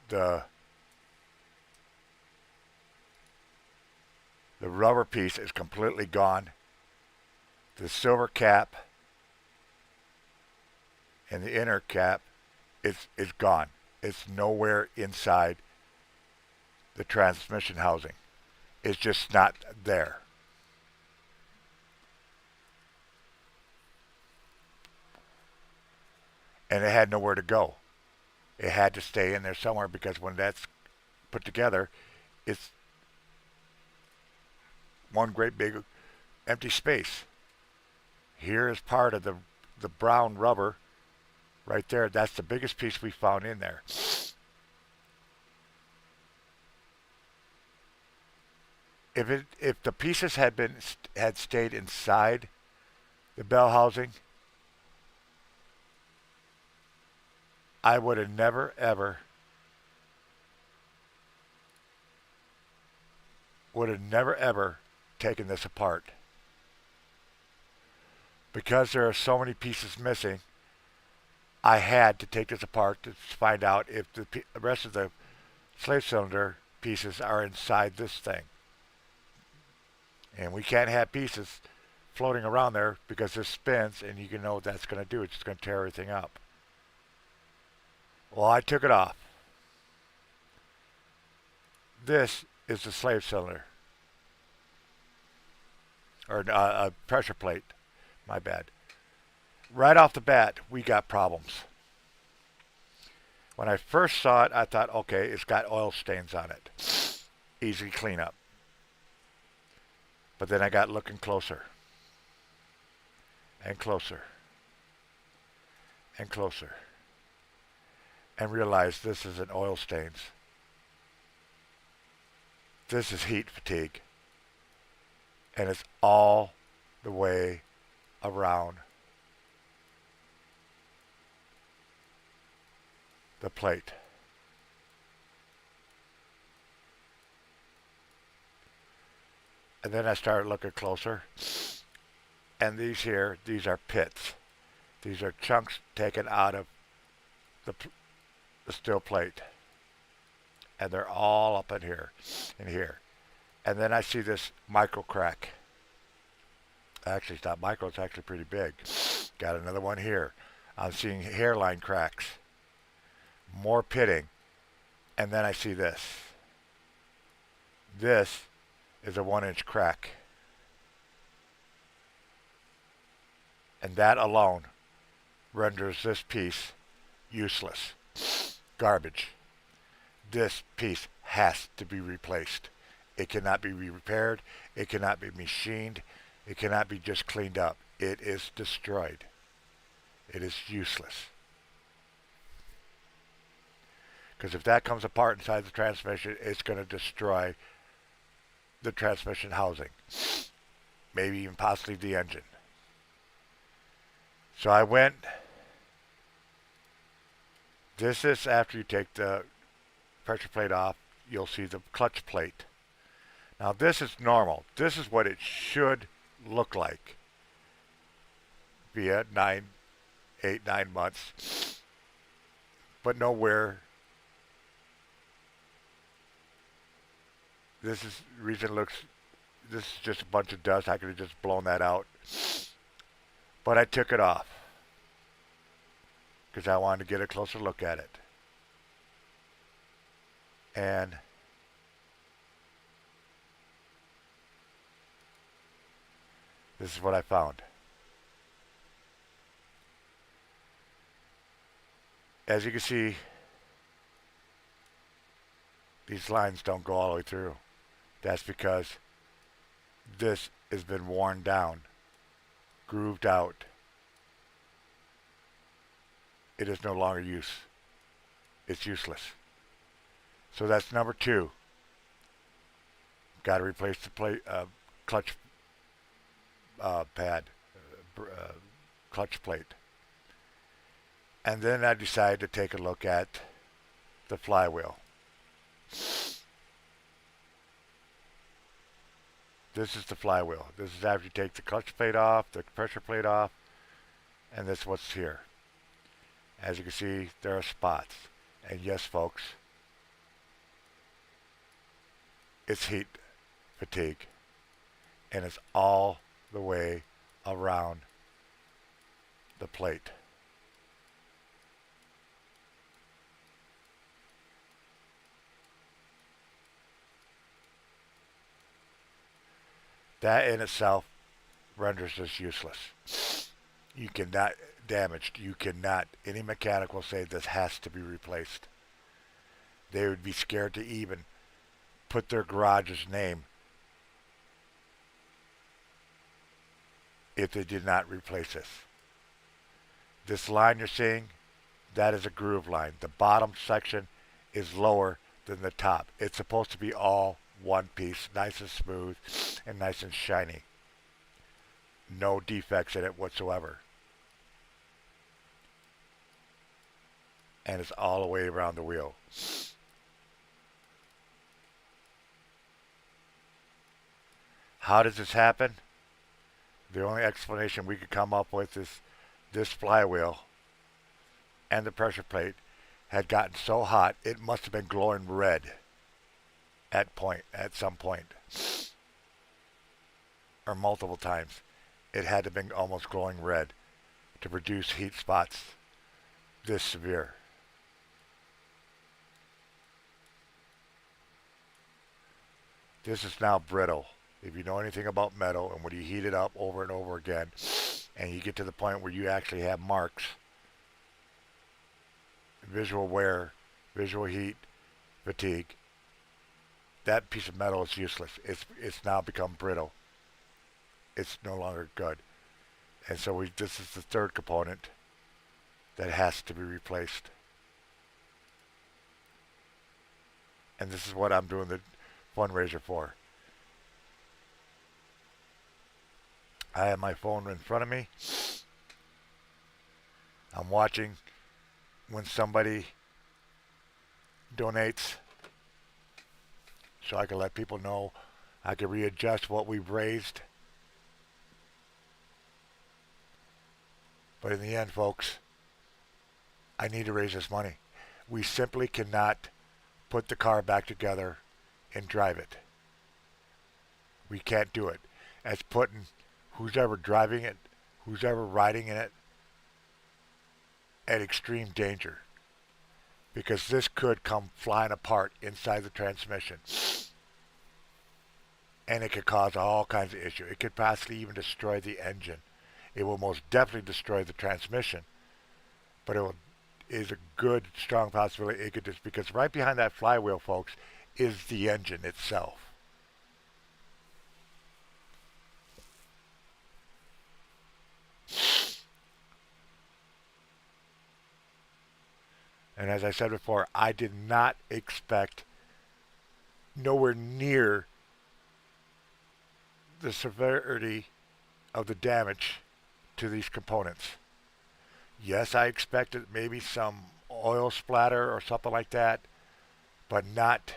The rubber piece is completely gone. The silver cap and the inner cap is gone. It's nowhere inside the transmission housing. It's just not there. And it had nowhere to go. It had to stay in there somewhere because when that's put together, it's one great big empty space. Here is part of the brown rubber right there. That's the biggest piece we found in there. If the pieces had stayed inside the bell housing, I would have never ever taken this apart. Because there are so many pieces missing, I had to take this apart to find out if the rest of the slave cylinder pieces are inside this thing. And we can't have pieces floating around there because this spins, and you can know what that's going to do. It's just going to tear everything up. Well, I took it off. This is the slave cylinder. Or a pressure plate. My bad. Right off the bat, we got problems. When I first saw it, I thought, okay, it's got oil stains on it. Easy cleanup. But then I got looking closer. And closer. And closer. And realized this isn't oil stains. This is heat fatigue. And it's all the way around the plate. And then I started looking closer. And these are pits. These are chunks taken out of the steel plate. And they're all up in here and here. And then I see this micro crack. Actually, it's not micro, it's actually pretty big. Got another one here. I'm seeing hairline cracks more pitting, and then I see this. This is a 1-inch crack. And that alone renders this piece useless. Garbage. This piece has to be replaced. It cannot be repaired. It cannot be machined. It cannot be just cleaned up. It is destroyed. It is useless. Because if that comes apart inside the transmission, it's going to destroy the transmission housing. Maybe even possibly the engine. So I went. This is after you take the pressure plate off. You'll see the clutch plate. Now this is normal. This is what it should look like. Be it 9 months. But nowhere. This is the reason it looks. This is just a bunch of dust. I could have just blown that out. But I took it off because I wanted to get a closer look at it. And this is what I found. As you can see, these lines don't go all the way through. That's because this has been worn down, grooved out. It is no longer use. It's useless. So that's number 2. Got to replace the clutch pad, clutch plate. And then I decided to take a look at the flywheel. This is the flywheel. This is after you take the clutch plate off, the pressure plate off, and this is what's here. As you can see, there are spots. And yes, folks, it's heat fatigue. And it's all the way around the plate. That in itself renders this useless. You cannot damaged. You cannot. Any mechanic will say this has to be replaced. They would be scared to even put their garage's name if they did not replace this. This line you're seeing, that is a groove line. The bottom section is lower than the top. It's supposed to be all one piece, nice and smooth and nice and shiny. No defects in it whatsoever. And it's all the way around the wheel. How does this happen? The only explanation we could come up with is this flywheel and the pressure plate had gotten so hot it must have been glowing red at some point. Or multiple times. It had to have been almost glowing red to produce heat spots this severe. This is now brittle. If you know anything about metal, and when you heat it up over and over again, and you get to the point where you actually have marks, visual wear, visual heat, fatigue, that piece of metal is useless. It's now become brittle. It's no longer good. And so this is the third component that has to be replaced. And this is what I'm doing the fundraiser for. I have my phone in front of me. I'm watching when somebody donates so I can let people know. I can readjust what we've raised. But in the end, folks, I need to raise this money. We simply cannot put the car back together and drive it. We can't do it. It's putting who's ever driving it, who's ever riding in it, at extreme danger. because this could come flying apart inside the transmission, and it could cause all kinds of issues. It could possibly even destroy the engine. It will most definitely destroy the transmission, but is a good, strong possibility it could just, because right behind that flywheel, folks, is the engine itself. And as I said before, I did not expect nowhere near the severity of the damage to these components. Yes, I expected maybe some oil splatter or something like that, but not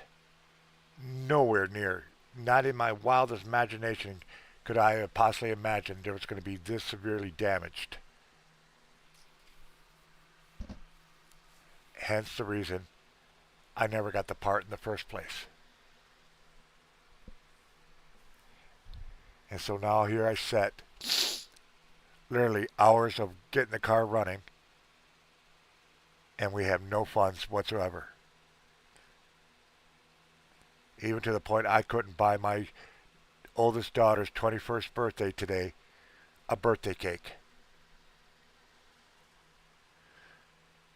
nowhere near. Not in my wildest imagination could I have possibly imagined there was going to be this severely damaged. Hence the reason I never got the part in the first place. And so now here I sit, literally hours of getting the car running, and we have no funds whatsoever. Even to the point I couldn't buy my oldest daughter's 21st birthday today a birthday cake.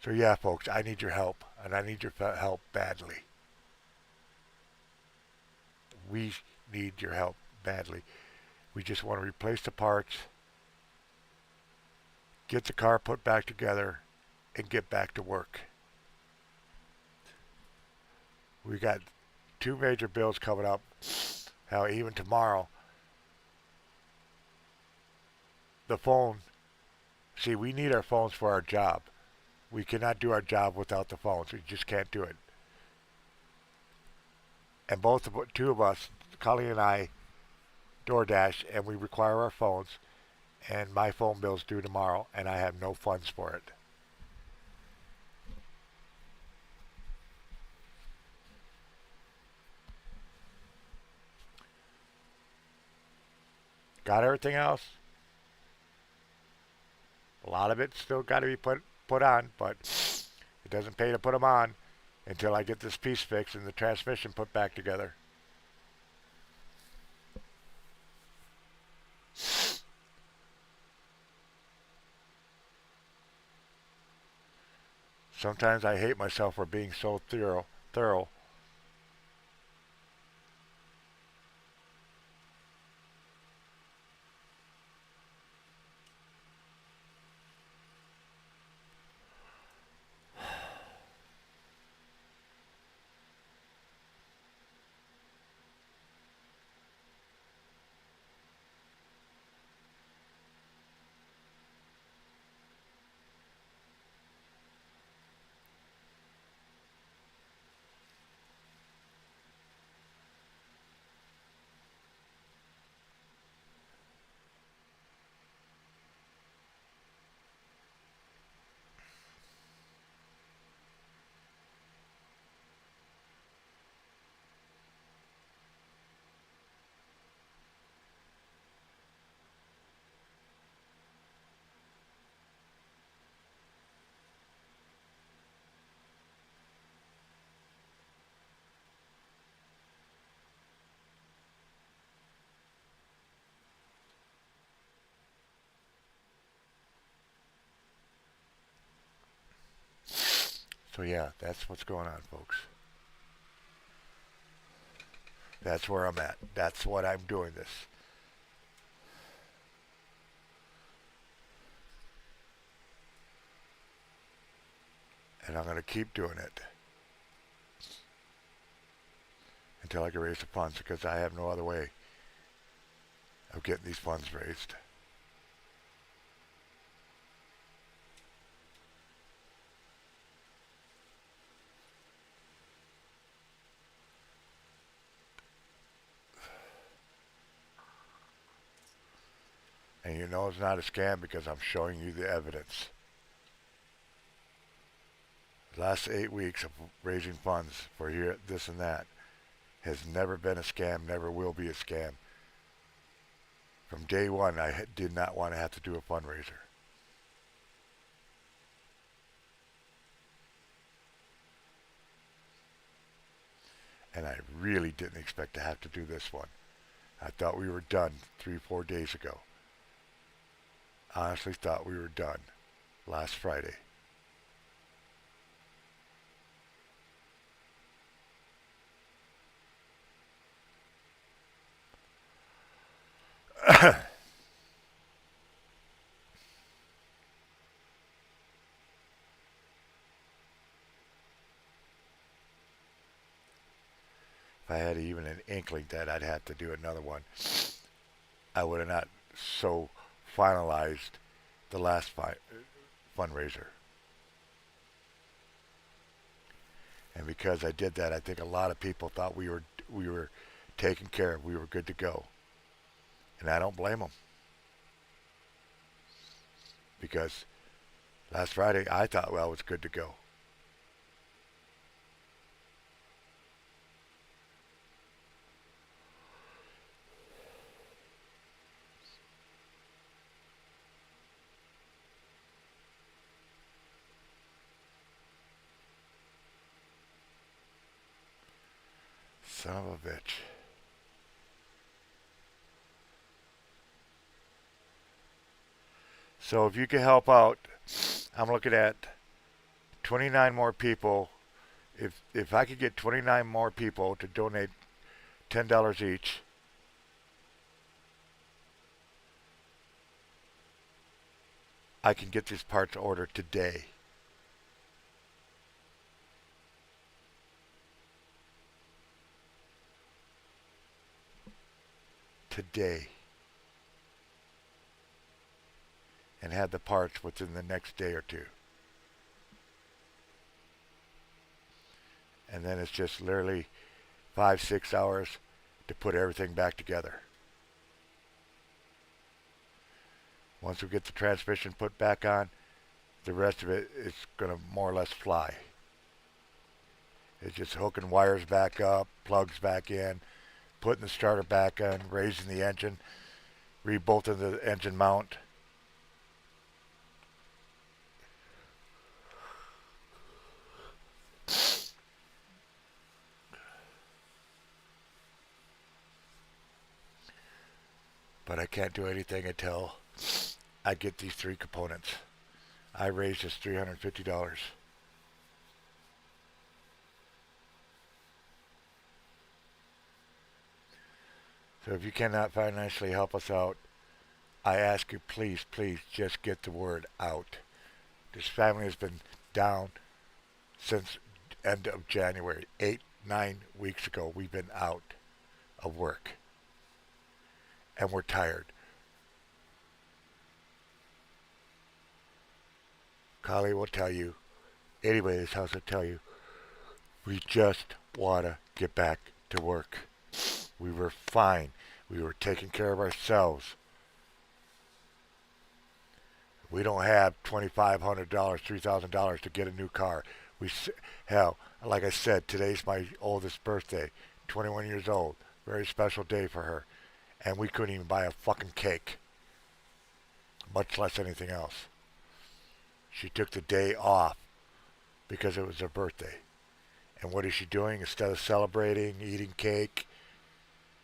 So yeah, folks, I need your help, and I need your help badly. We need your help badly. We just want to replace the parts, get the car put back together, and get back to work. We got two major bills coming up. How even tomorrow, the phone. See, we need our phones for our job. We cannot do our job without the phones. We just can't do it. And two of us, Colleen and I, DoorDash, and we require our phones. And my phone bill's due tomorrow, and I have no funds for it. Got everything else? A lot of it's still got to be put on, but it doesn't pay to put them on until I get this piece fixed and the transmission put back together. Sometimes I hate myself for being so thorough. So yeah, that's what's going on, folks. That's where I'm at. That's what I'm doing this. And I'm going to keep doing it until I can raise the funds, because I have no other way of getting these funds raised. And you know it's not a scam because I'm showing you the evidence. The last 8 weeks of raising funds for here, this and that has never been a scam, never will be a scam. From day one, I did not want to have to do a fundraiser. And I really didn't expect to have to do this one. I thought we were done 3, 4 days ago. Honestly thought we were done last Friday. If I had even an inkling that I'd have to do another one, I would have not so finalized the last fundraiser. And because I did that, I think a lot of people thought we were taken care of. We were good to go, and I don't blame them because last Friday I thought well I was good to go. Son of a bitch. So if you can help out, I'm looking at 29 more people. If I could get 29 more people to donate $10 each, I can get these parts ordered today. Today. And have the parts within the next day or two. And then it's just literally 5, 6 hours to put everything back together. Once we get the transmission put back on, the rest of it is going to more or less fly. It's just hooking wires back up, plugs back in, putting the starter back on, raising the engine, rebolting the engine mount. But I can't do anything until I get these three components. I raised this $350. So if you cannot financially help us out, I ask you please, please just get the word out. This family has been down since end of January. 8, 9 weeks ago, we've been out of work. And we're tired. Carly will tell you, anybody in this house will tell you, we just want to get back to work. We were fine. We were taking care of ourselves. We don't have $2,500, $3,000 to get a new car. We hell, like I said, today's my oldest birthday, 21 years old. Very special day for her, and we couldn't even buy a fucking cake, much less anything else. She took the day off because it was her birthday. And what is she doing? Instead of celebrating, eating cake,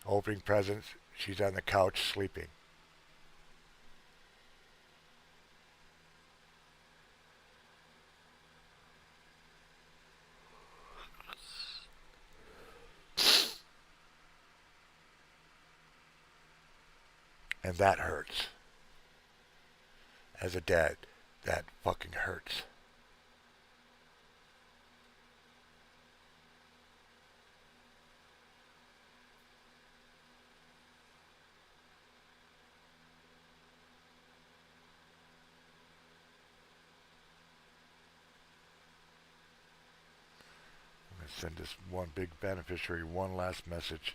opening presents, she's on the couch sleeping. And that hurts. As a dad, that fucking hurts. I'm going to send this one big beneficiary one last message.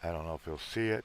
I don't know if he'll see it.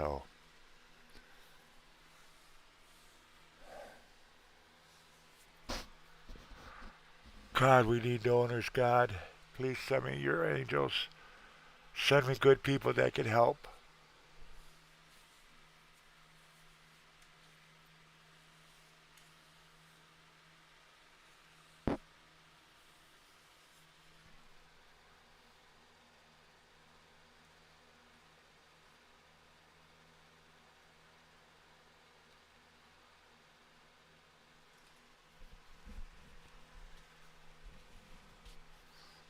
So, God, we need donors, God. Please send me your angels. Send me good people that can help.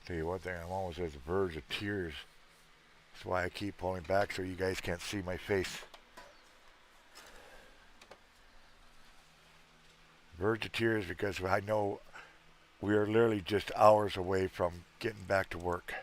Tell you one thing, I'm almost at the verge of tears. That's why I keep pulling back so you guys can't see my face. Verge of tears because I know we are literally just hours away from getting back to work.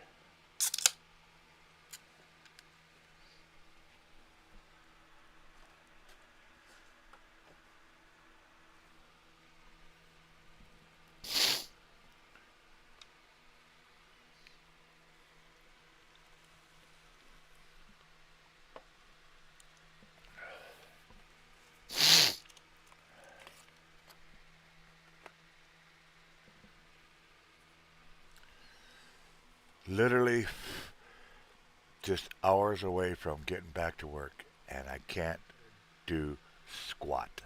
Literally just hours away from getting back to work, and I can't do squat.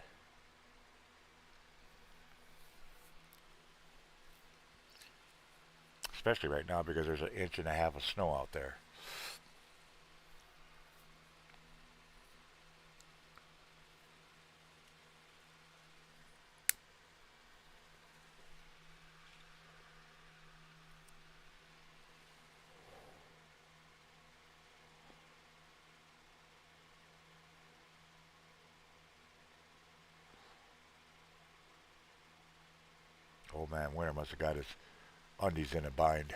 Especially right now because there's an inch and a half of snow out there. Old man Winter must have got his undies in a bind.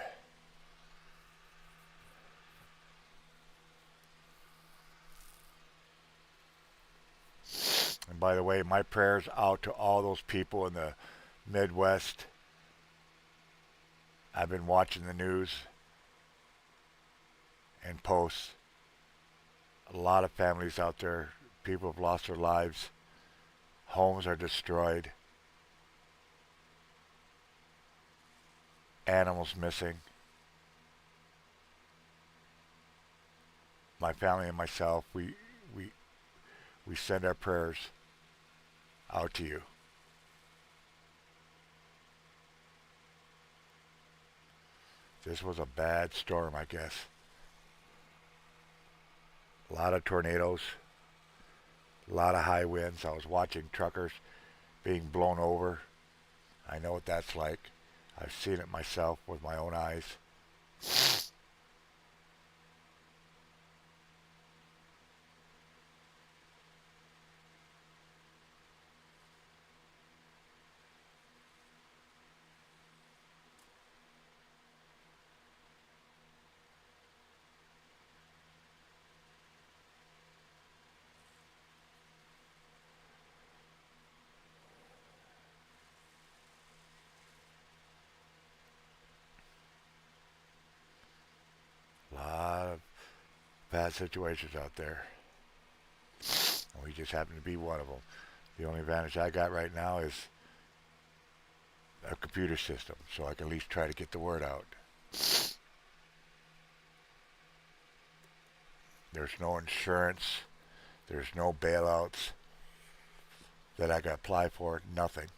And by the way, my prayers out to all those people in the Midwest. I've been watching the news and posts. A lot of families out there, people have lost their lives. Homes are destroyed. Animals missing. My family and myself, we, we send our prayers out to you. This was a bad storm, I guess. A lot of tornadoes, a lot of high winds. I was watching truckers being blown over. I know what that's like. I've seen it myself with my own eyes. A lot of bad situations out there. And we just happen to be one of them. The only advantage I got right now is a computer system, so I can at least try to get the word out. There's no insurance. There's no bailouts that I can apply for. Nothing.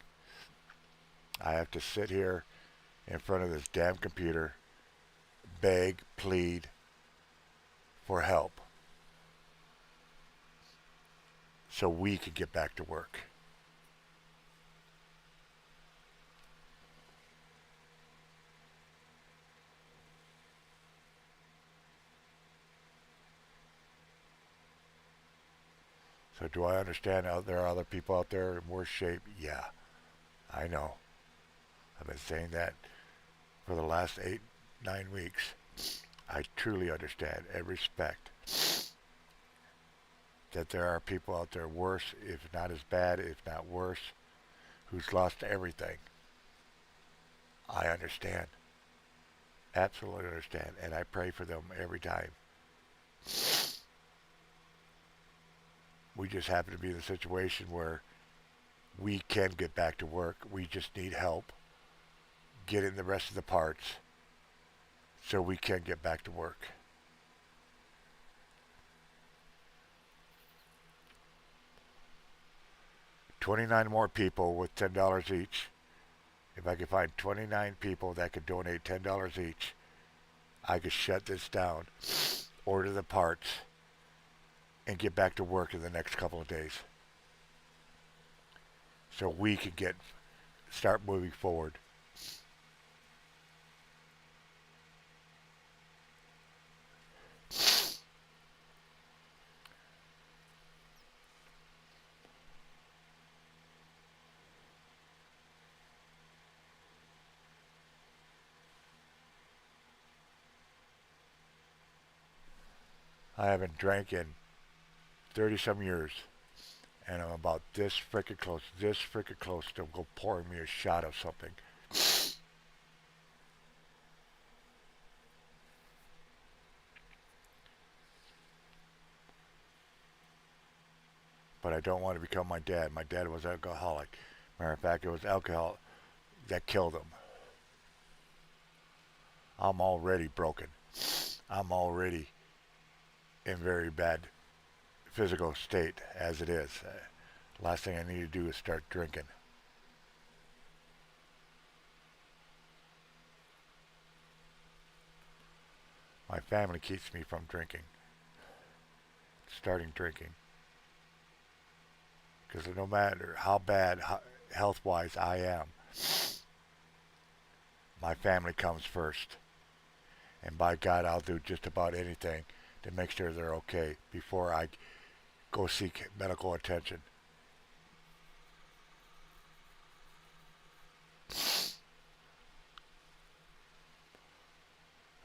I have to sit here in front of this damn computer, beg, plead for help so we can get back to work. So do I understand there are other people out there in worse shape? Yeah, I know. I've been saying that for the last 8, 9 weeks. I truly understand and respect that there are people out there worse, if not as bad, if not worse, who's lost everything. I understand. Absolutely understand. And I pray for them every time. We just happen to be in a situation where we can get back to work. We just need help getting the rest of the parts so we can get back to work. $29 more people with $10 each. If I could find 29 people that could donate $10 each, I could shut this down, order the parts, and get back to work in the next couple of days. So we can start moving forward. I haven't drank in 30 some years, and I'm about this freaking close to go pouring me a shot of something. But I don't want to become my dad. My dad was alcoholic. Matter of fact, it was alcohol that killed him. I'm already broken. I'm already in very bad physical state as it is. Last thing I need to do is start drinking. My family keeps me from starting drinking. Because no matter how bad health-wise I am, my family comes first. And by God, I'll do just about anything to make sure they're okay before I go seek medical attention.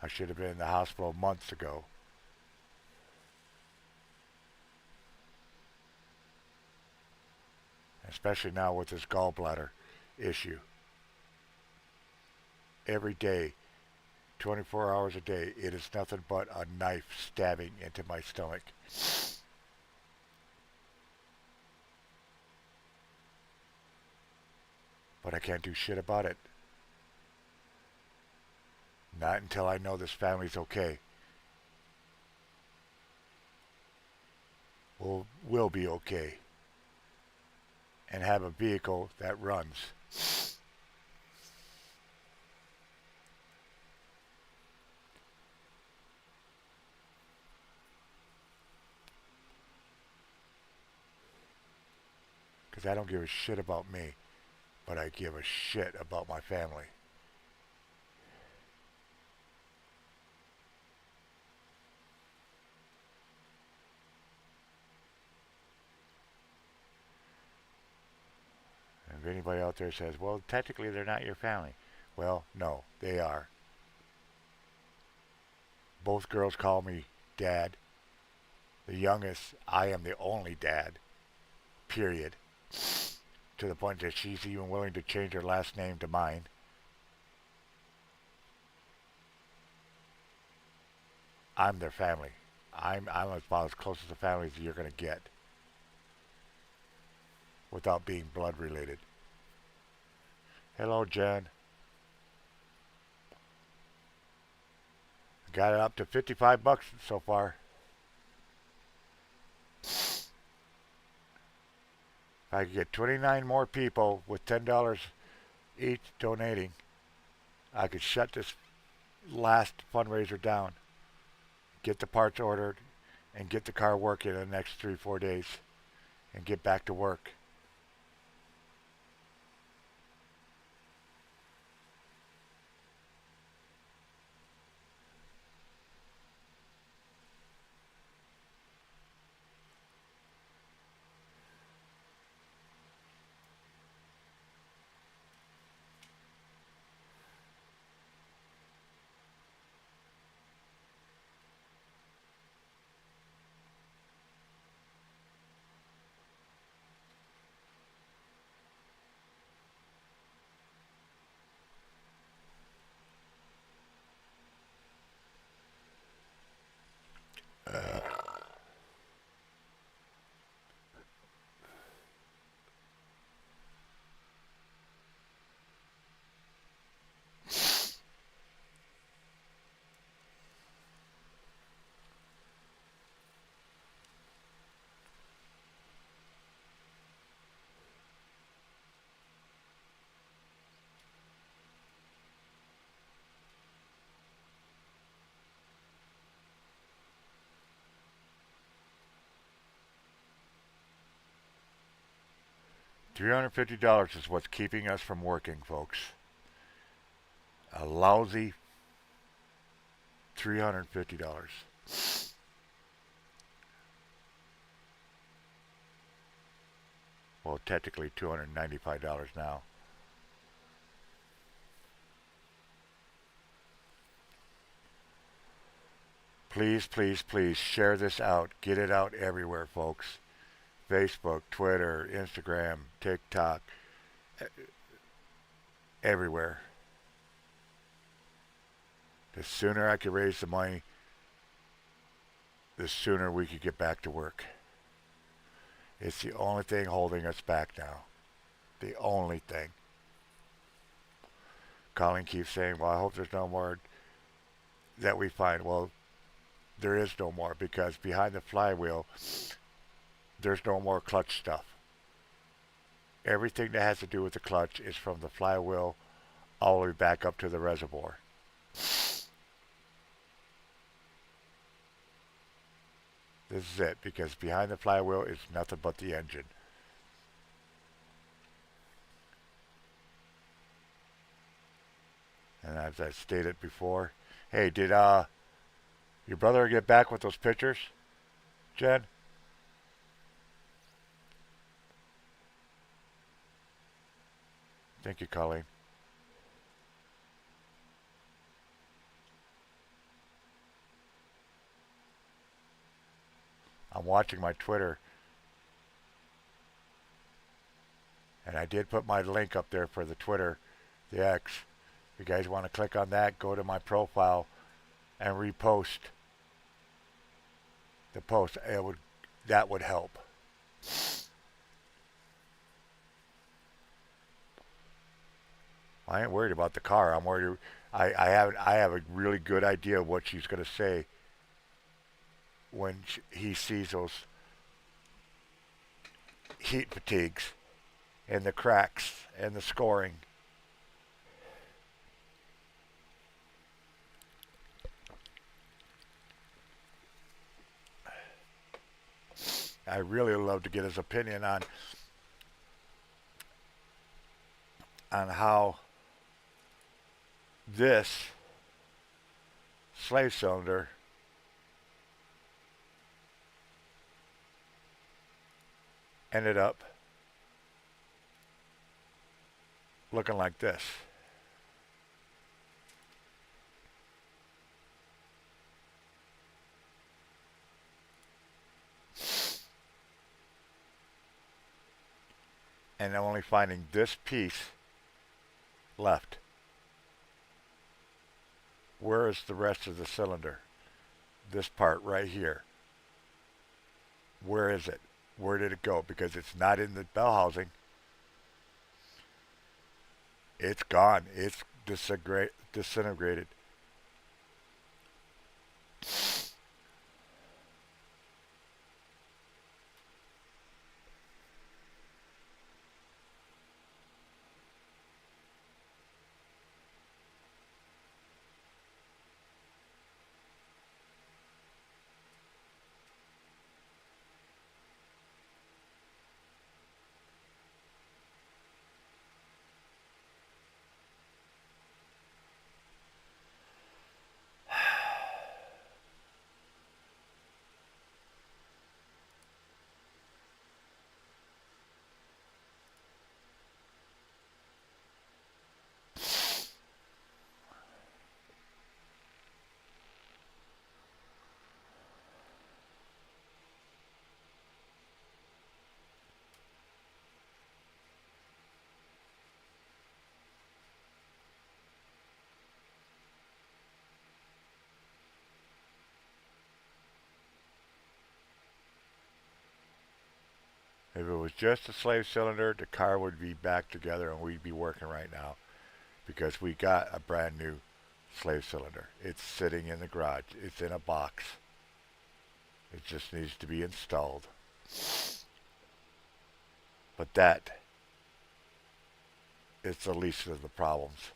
I should have been in the hospital months ago. Especially now with this gallbladder issue. Every day, 24 hours a day, it is nothing but a knife stabbing into my stomach. But I can't do shit about it. Not until I know this family's okay. We'll be okay. And have a vehicle that runs. Because I don't give a shit about me, but I give a shit about my family. And if anybody out there says, well, technically they're not your family. Well, no, they are. Both girls call me dad. The youngest, I am the only dad. Period. To the point that she's even willing to change her last name to mine. I'm their family. I'm about as close to the family as you're going to get without being blood related. Hello, Jen. Got it up to $55 so far. If I could get 29 more people with $10 each donating, I could shut this last fundraiser down, get the parts ordered, and get the car working in the next 3-4 days, and get back to work. $350 is what's keeping us from working, folks. A lousy $350. Well, technically $295 now. Please, please, please share this out. Get it out everywhere, folks. Facebook, Twitter, Instagram, TikTok, everywhere. The sooner I can raise the money, the sooner we could get back to work. It's the only thing holding us back now. The only thing. Colleen keeps saying, well, I hope there's no more that we find. Well, there is no more because behind the flywheel, there's no more clutch stuff. Everything that has to do with the clutch is from the flywheel all the way back up to the reservoir. This is it, because behind the flywheel is nothing but the engine. And as I stated before, hey, did your brother get back with those pictures, Jen? Thank you, Colleen. I'm watching my Twitter, and I did put my link up there for the Twitter, the X. If you guys want to click on that, go to my profile and repost the post. That would help. I ain't worried about the car. I'm worried. I have a really good idea of what she's gonna say when he sees those heat fatigues and the cracks and the scoring. I really would love to get his opinion on how this slave cylinder ended up looking like this. And I'm only finding this piece left. Where is the rest of the cylinder? This part right here. Where is it? Where did it go? Because it's not in the bell housing. It's gone. It's disintegrated. If it was just a slave cylinder, the car would be back together and we'd be working right now because we got a brand new slave cylinder. It's sitting in the garage. It's in a box. It just needs to be installed. But that is the least of the problems.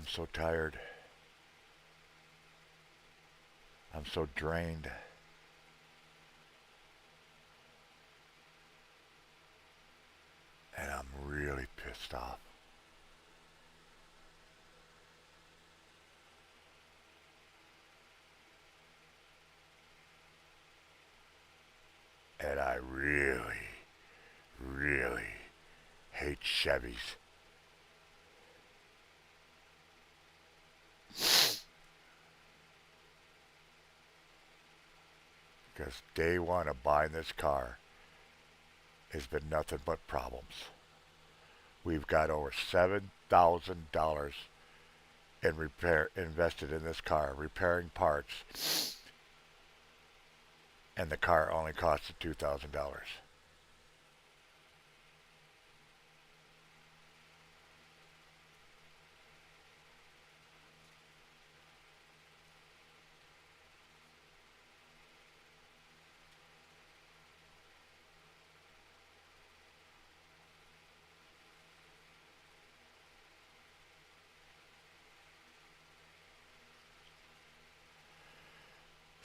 I'm so tired. I'm so drained. And I'm really pissed off. And I really, really hate Chevys. Because day one of buying this car has been nothing but problems. We've got over $7,000 in repair invested in this car, repairing parts, and the car only costed $2,000.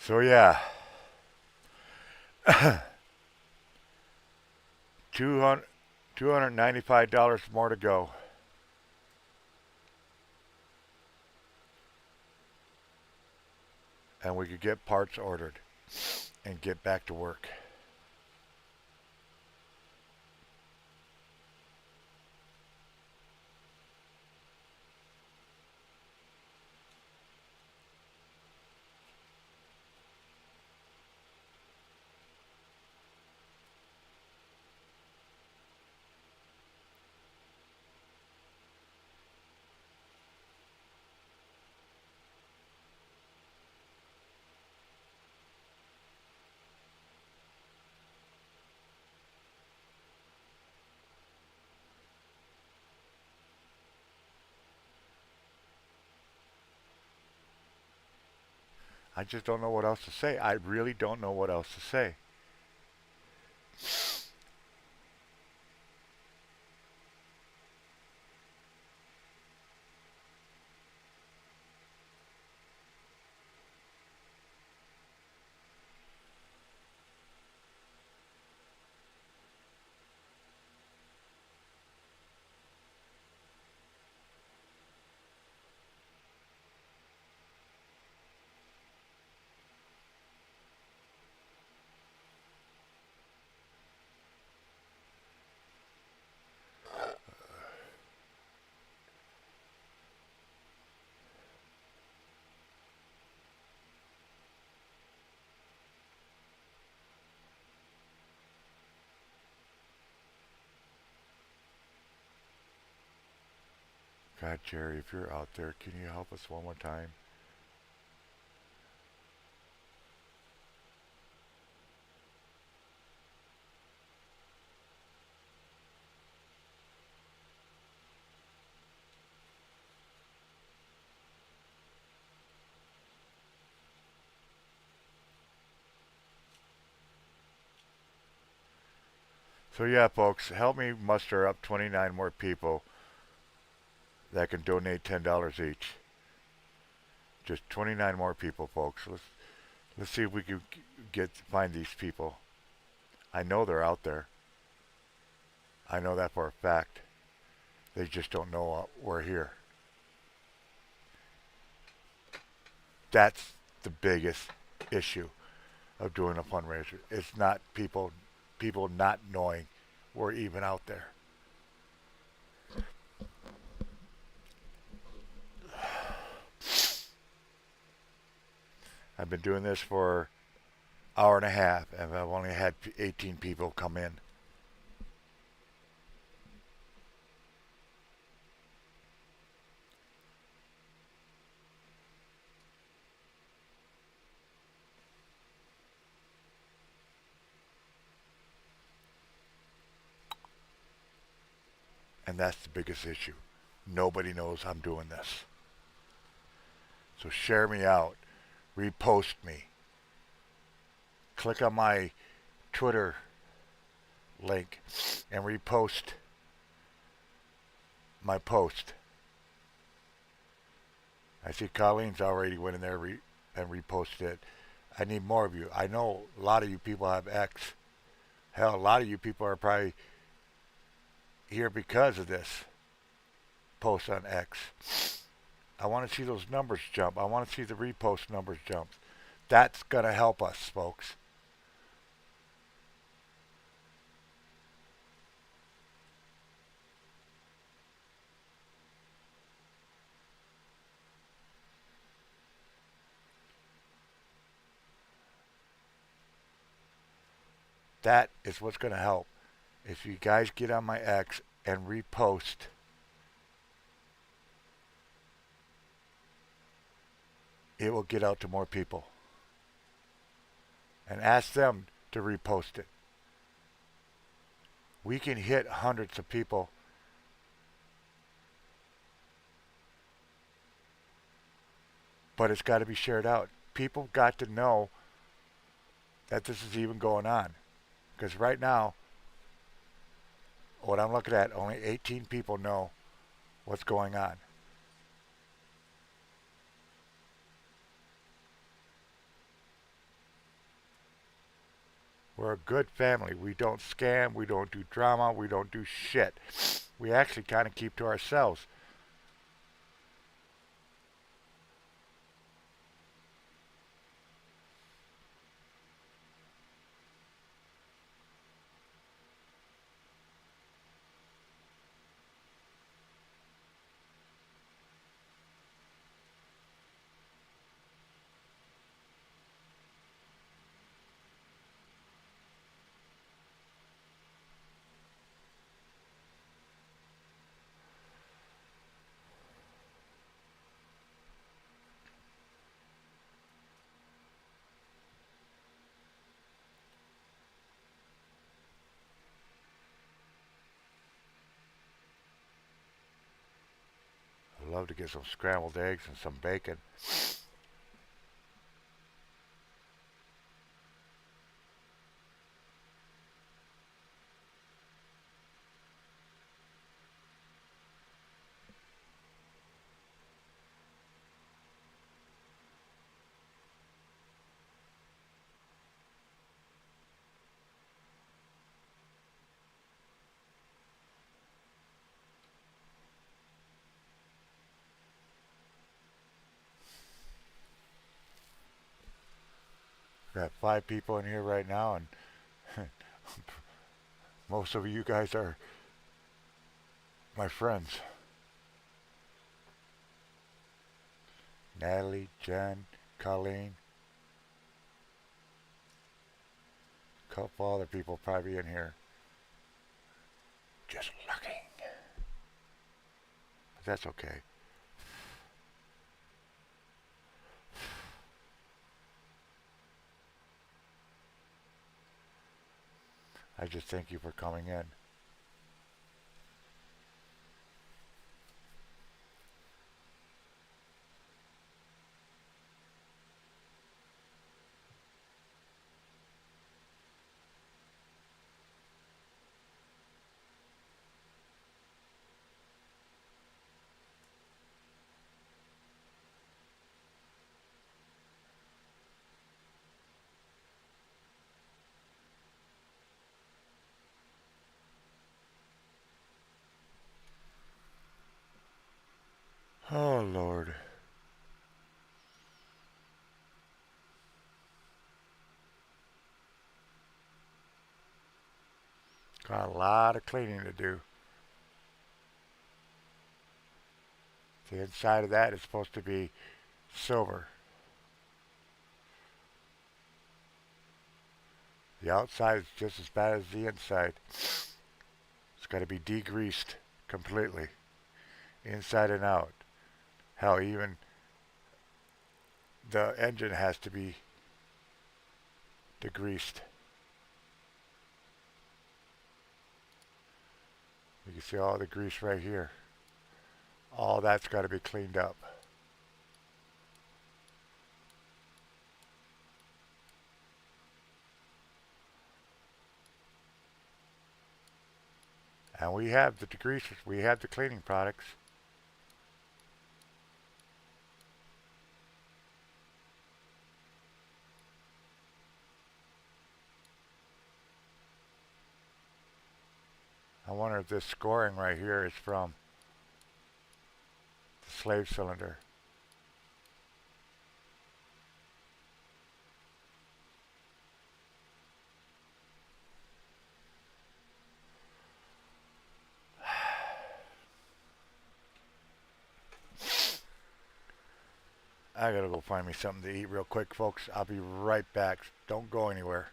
So yeah, $295 more to go. And we could get parts ordered and get back to work. I just don't know what else to say. I really don't know what else to say. God, Jerry, if you're out there, can you help us one more time? So yeah, folks, help me muster up 29 more people that can donate $10 each. Just 29 more people, folks. Let's see if we can get find these people. I know they're out there. I know that for a fact. They just don't know we're here. That's the biggest issue of doing a fundraiser. It's not people not knowing we're even out there. I've been doing this for an hour and a half, and I've only had 18 people come in. And that's the biggest issue. Nobody knows I'm doing this. So share me out. Repost me. Click on my Twitter link and repost my post. I see Colleen's already went in there and reposted it. I need more of you. I know a lot of you people have X. Hell, a lot of you people are probably here because of this post on X. I want to see those numbers jump. I want to see the repost numbers jump. That's going to help us, folks. That is what's going to help. If you guys get on my X and repost, it will get out to more people. And ask them to repost it. We can hit hundreds of people, but it's got to be shared out. People got to know that this is even going on. Because right now, what I'm looking at, only 18 people know what's going on. We're a good family. We don't scam. We don't do drama. We don't do shit. We actually kind of keep to ourselves. I'd love to get some scrambled eggs and some bacon. We've got 5 people in here right now, and most of you guys are my friends. Natalie, Jen, Colleen, a couple other people probably in here. Just looking. But that's okay. I just thank you for coming in. Oh, Lord. Got a lot of cleaning to do. The inside of that is supposed to be silver. The outside is just as bad as the inside. It's got to be degreased completely, inside and out. Hell, even the engine has to be degreased. You can see all the grease right here. All that's got to be cleaned up. And we have the degreasers, we have the cleaning products. I wonder if this scoring right here is from the slave cylinder. I gotta go find me something to eat real quick, folks. I'll be right back. Don't go anywhere.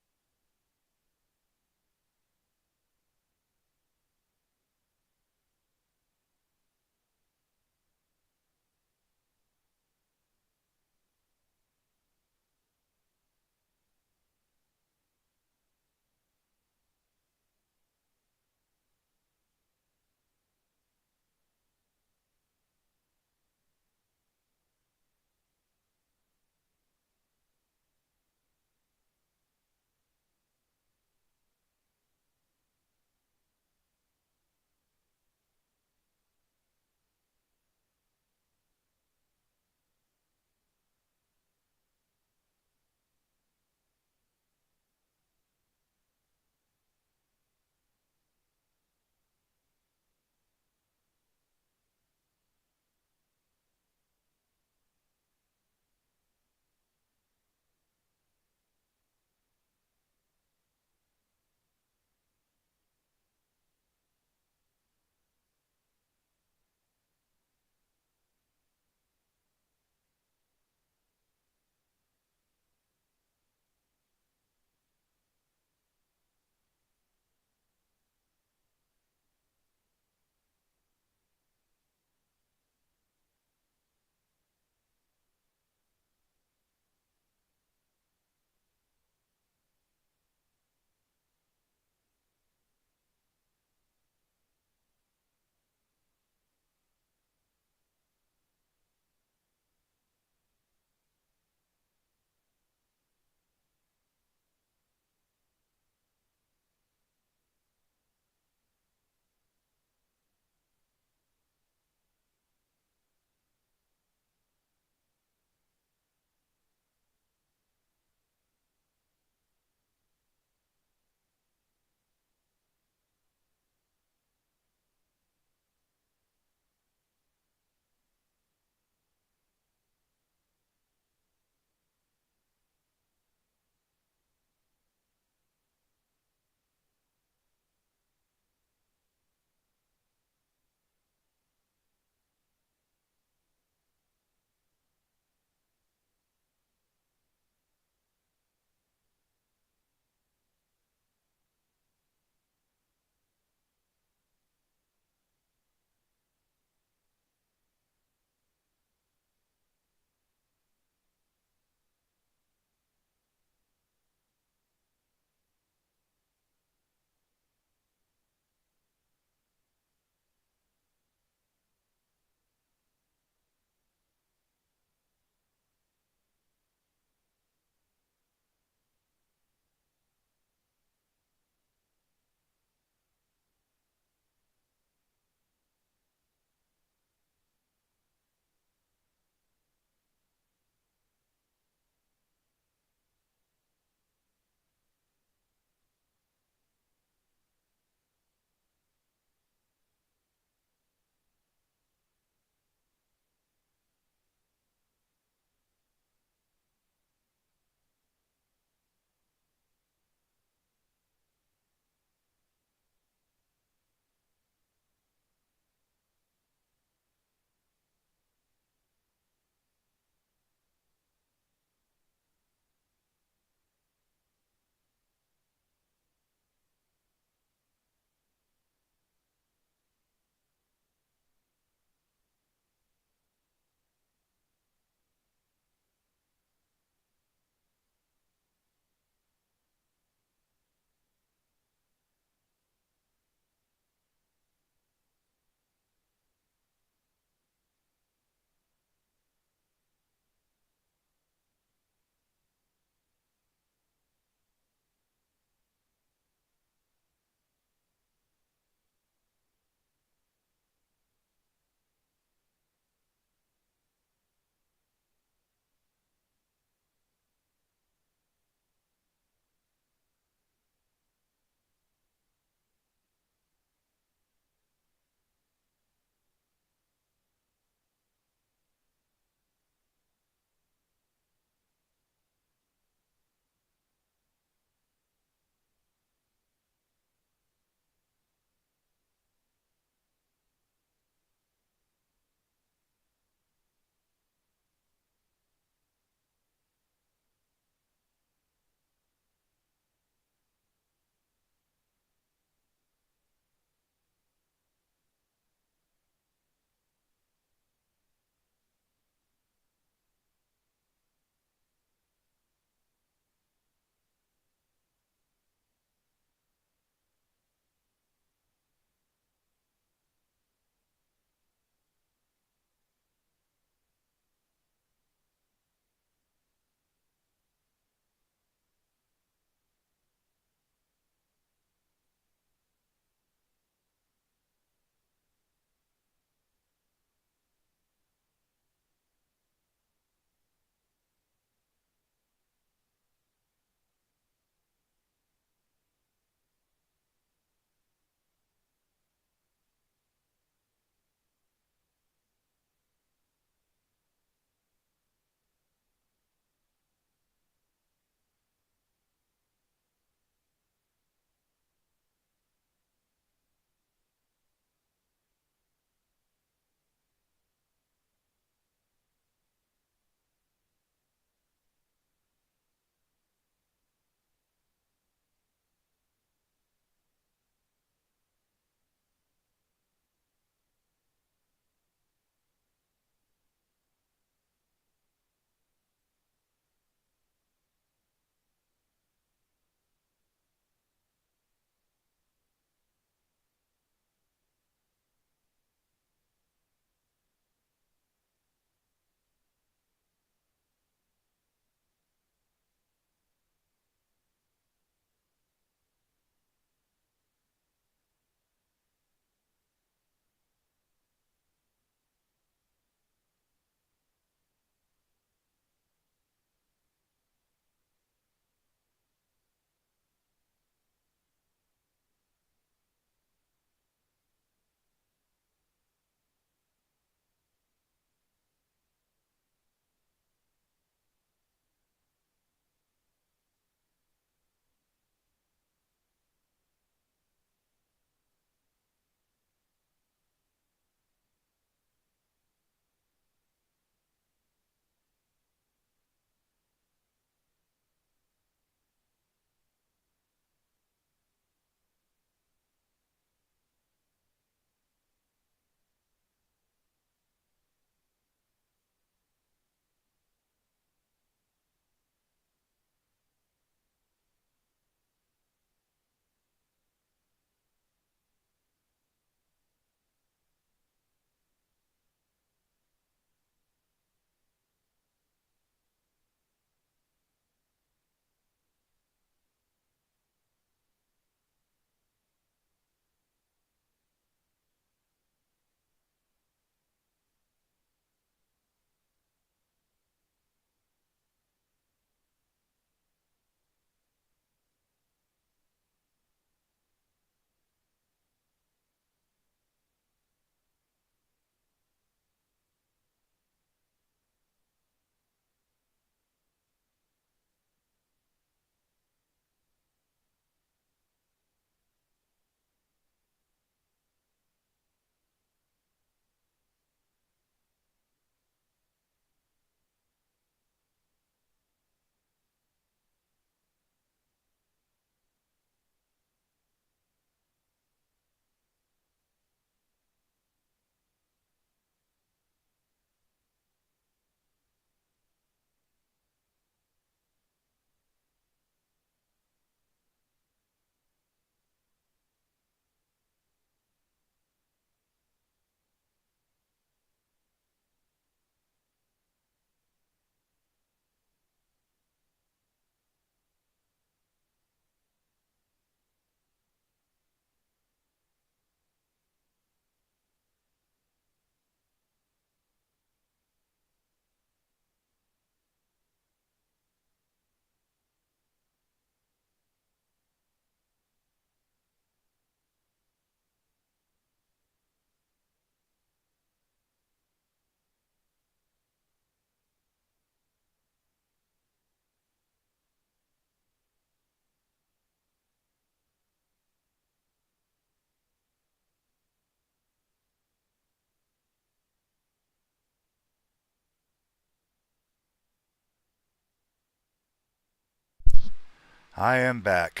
I am back.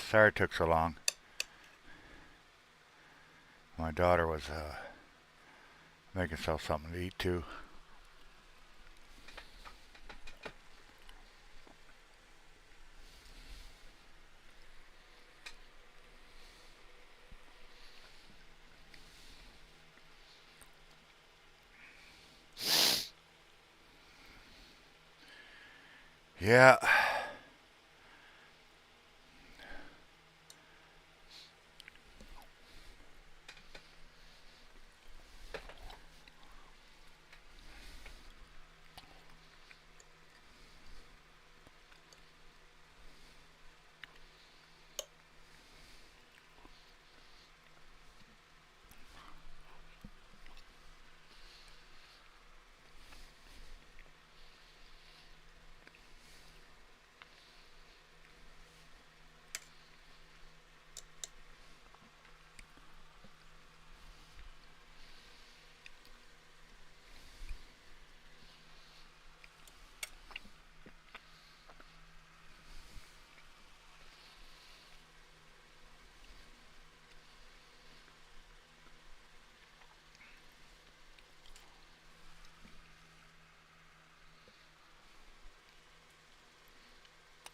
Sorry it took so long. My daughter was making herself something to eat too. Yeah.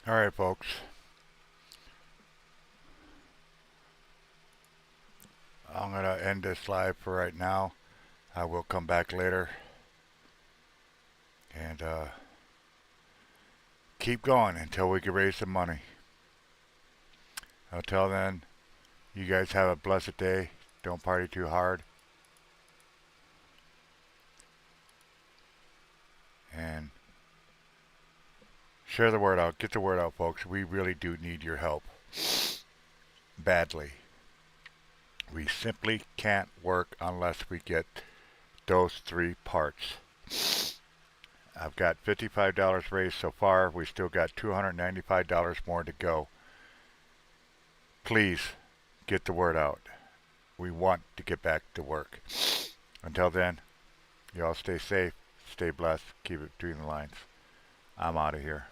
All right, folks. I'm going to end this live for right now. I will come back later and keep going until we can raise some money. Until then, you guys have a blessed day. Don't party too hard. And share the word out. Get the word out, folks. We really do need your help. Badly. We simply can't work unless we get those 3 parts. I've got $55 raised so far. We still got $295 more to go. Please get the word out. We want to get back to work. Until then, you all stay safe, stay blessed, keep it between the lines. I'm out of here.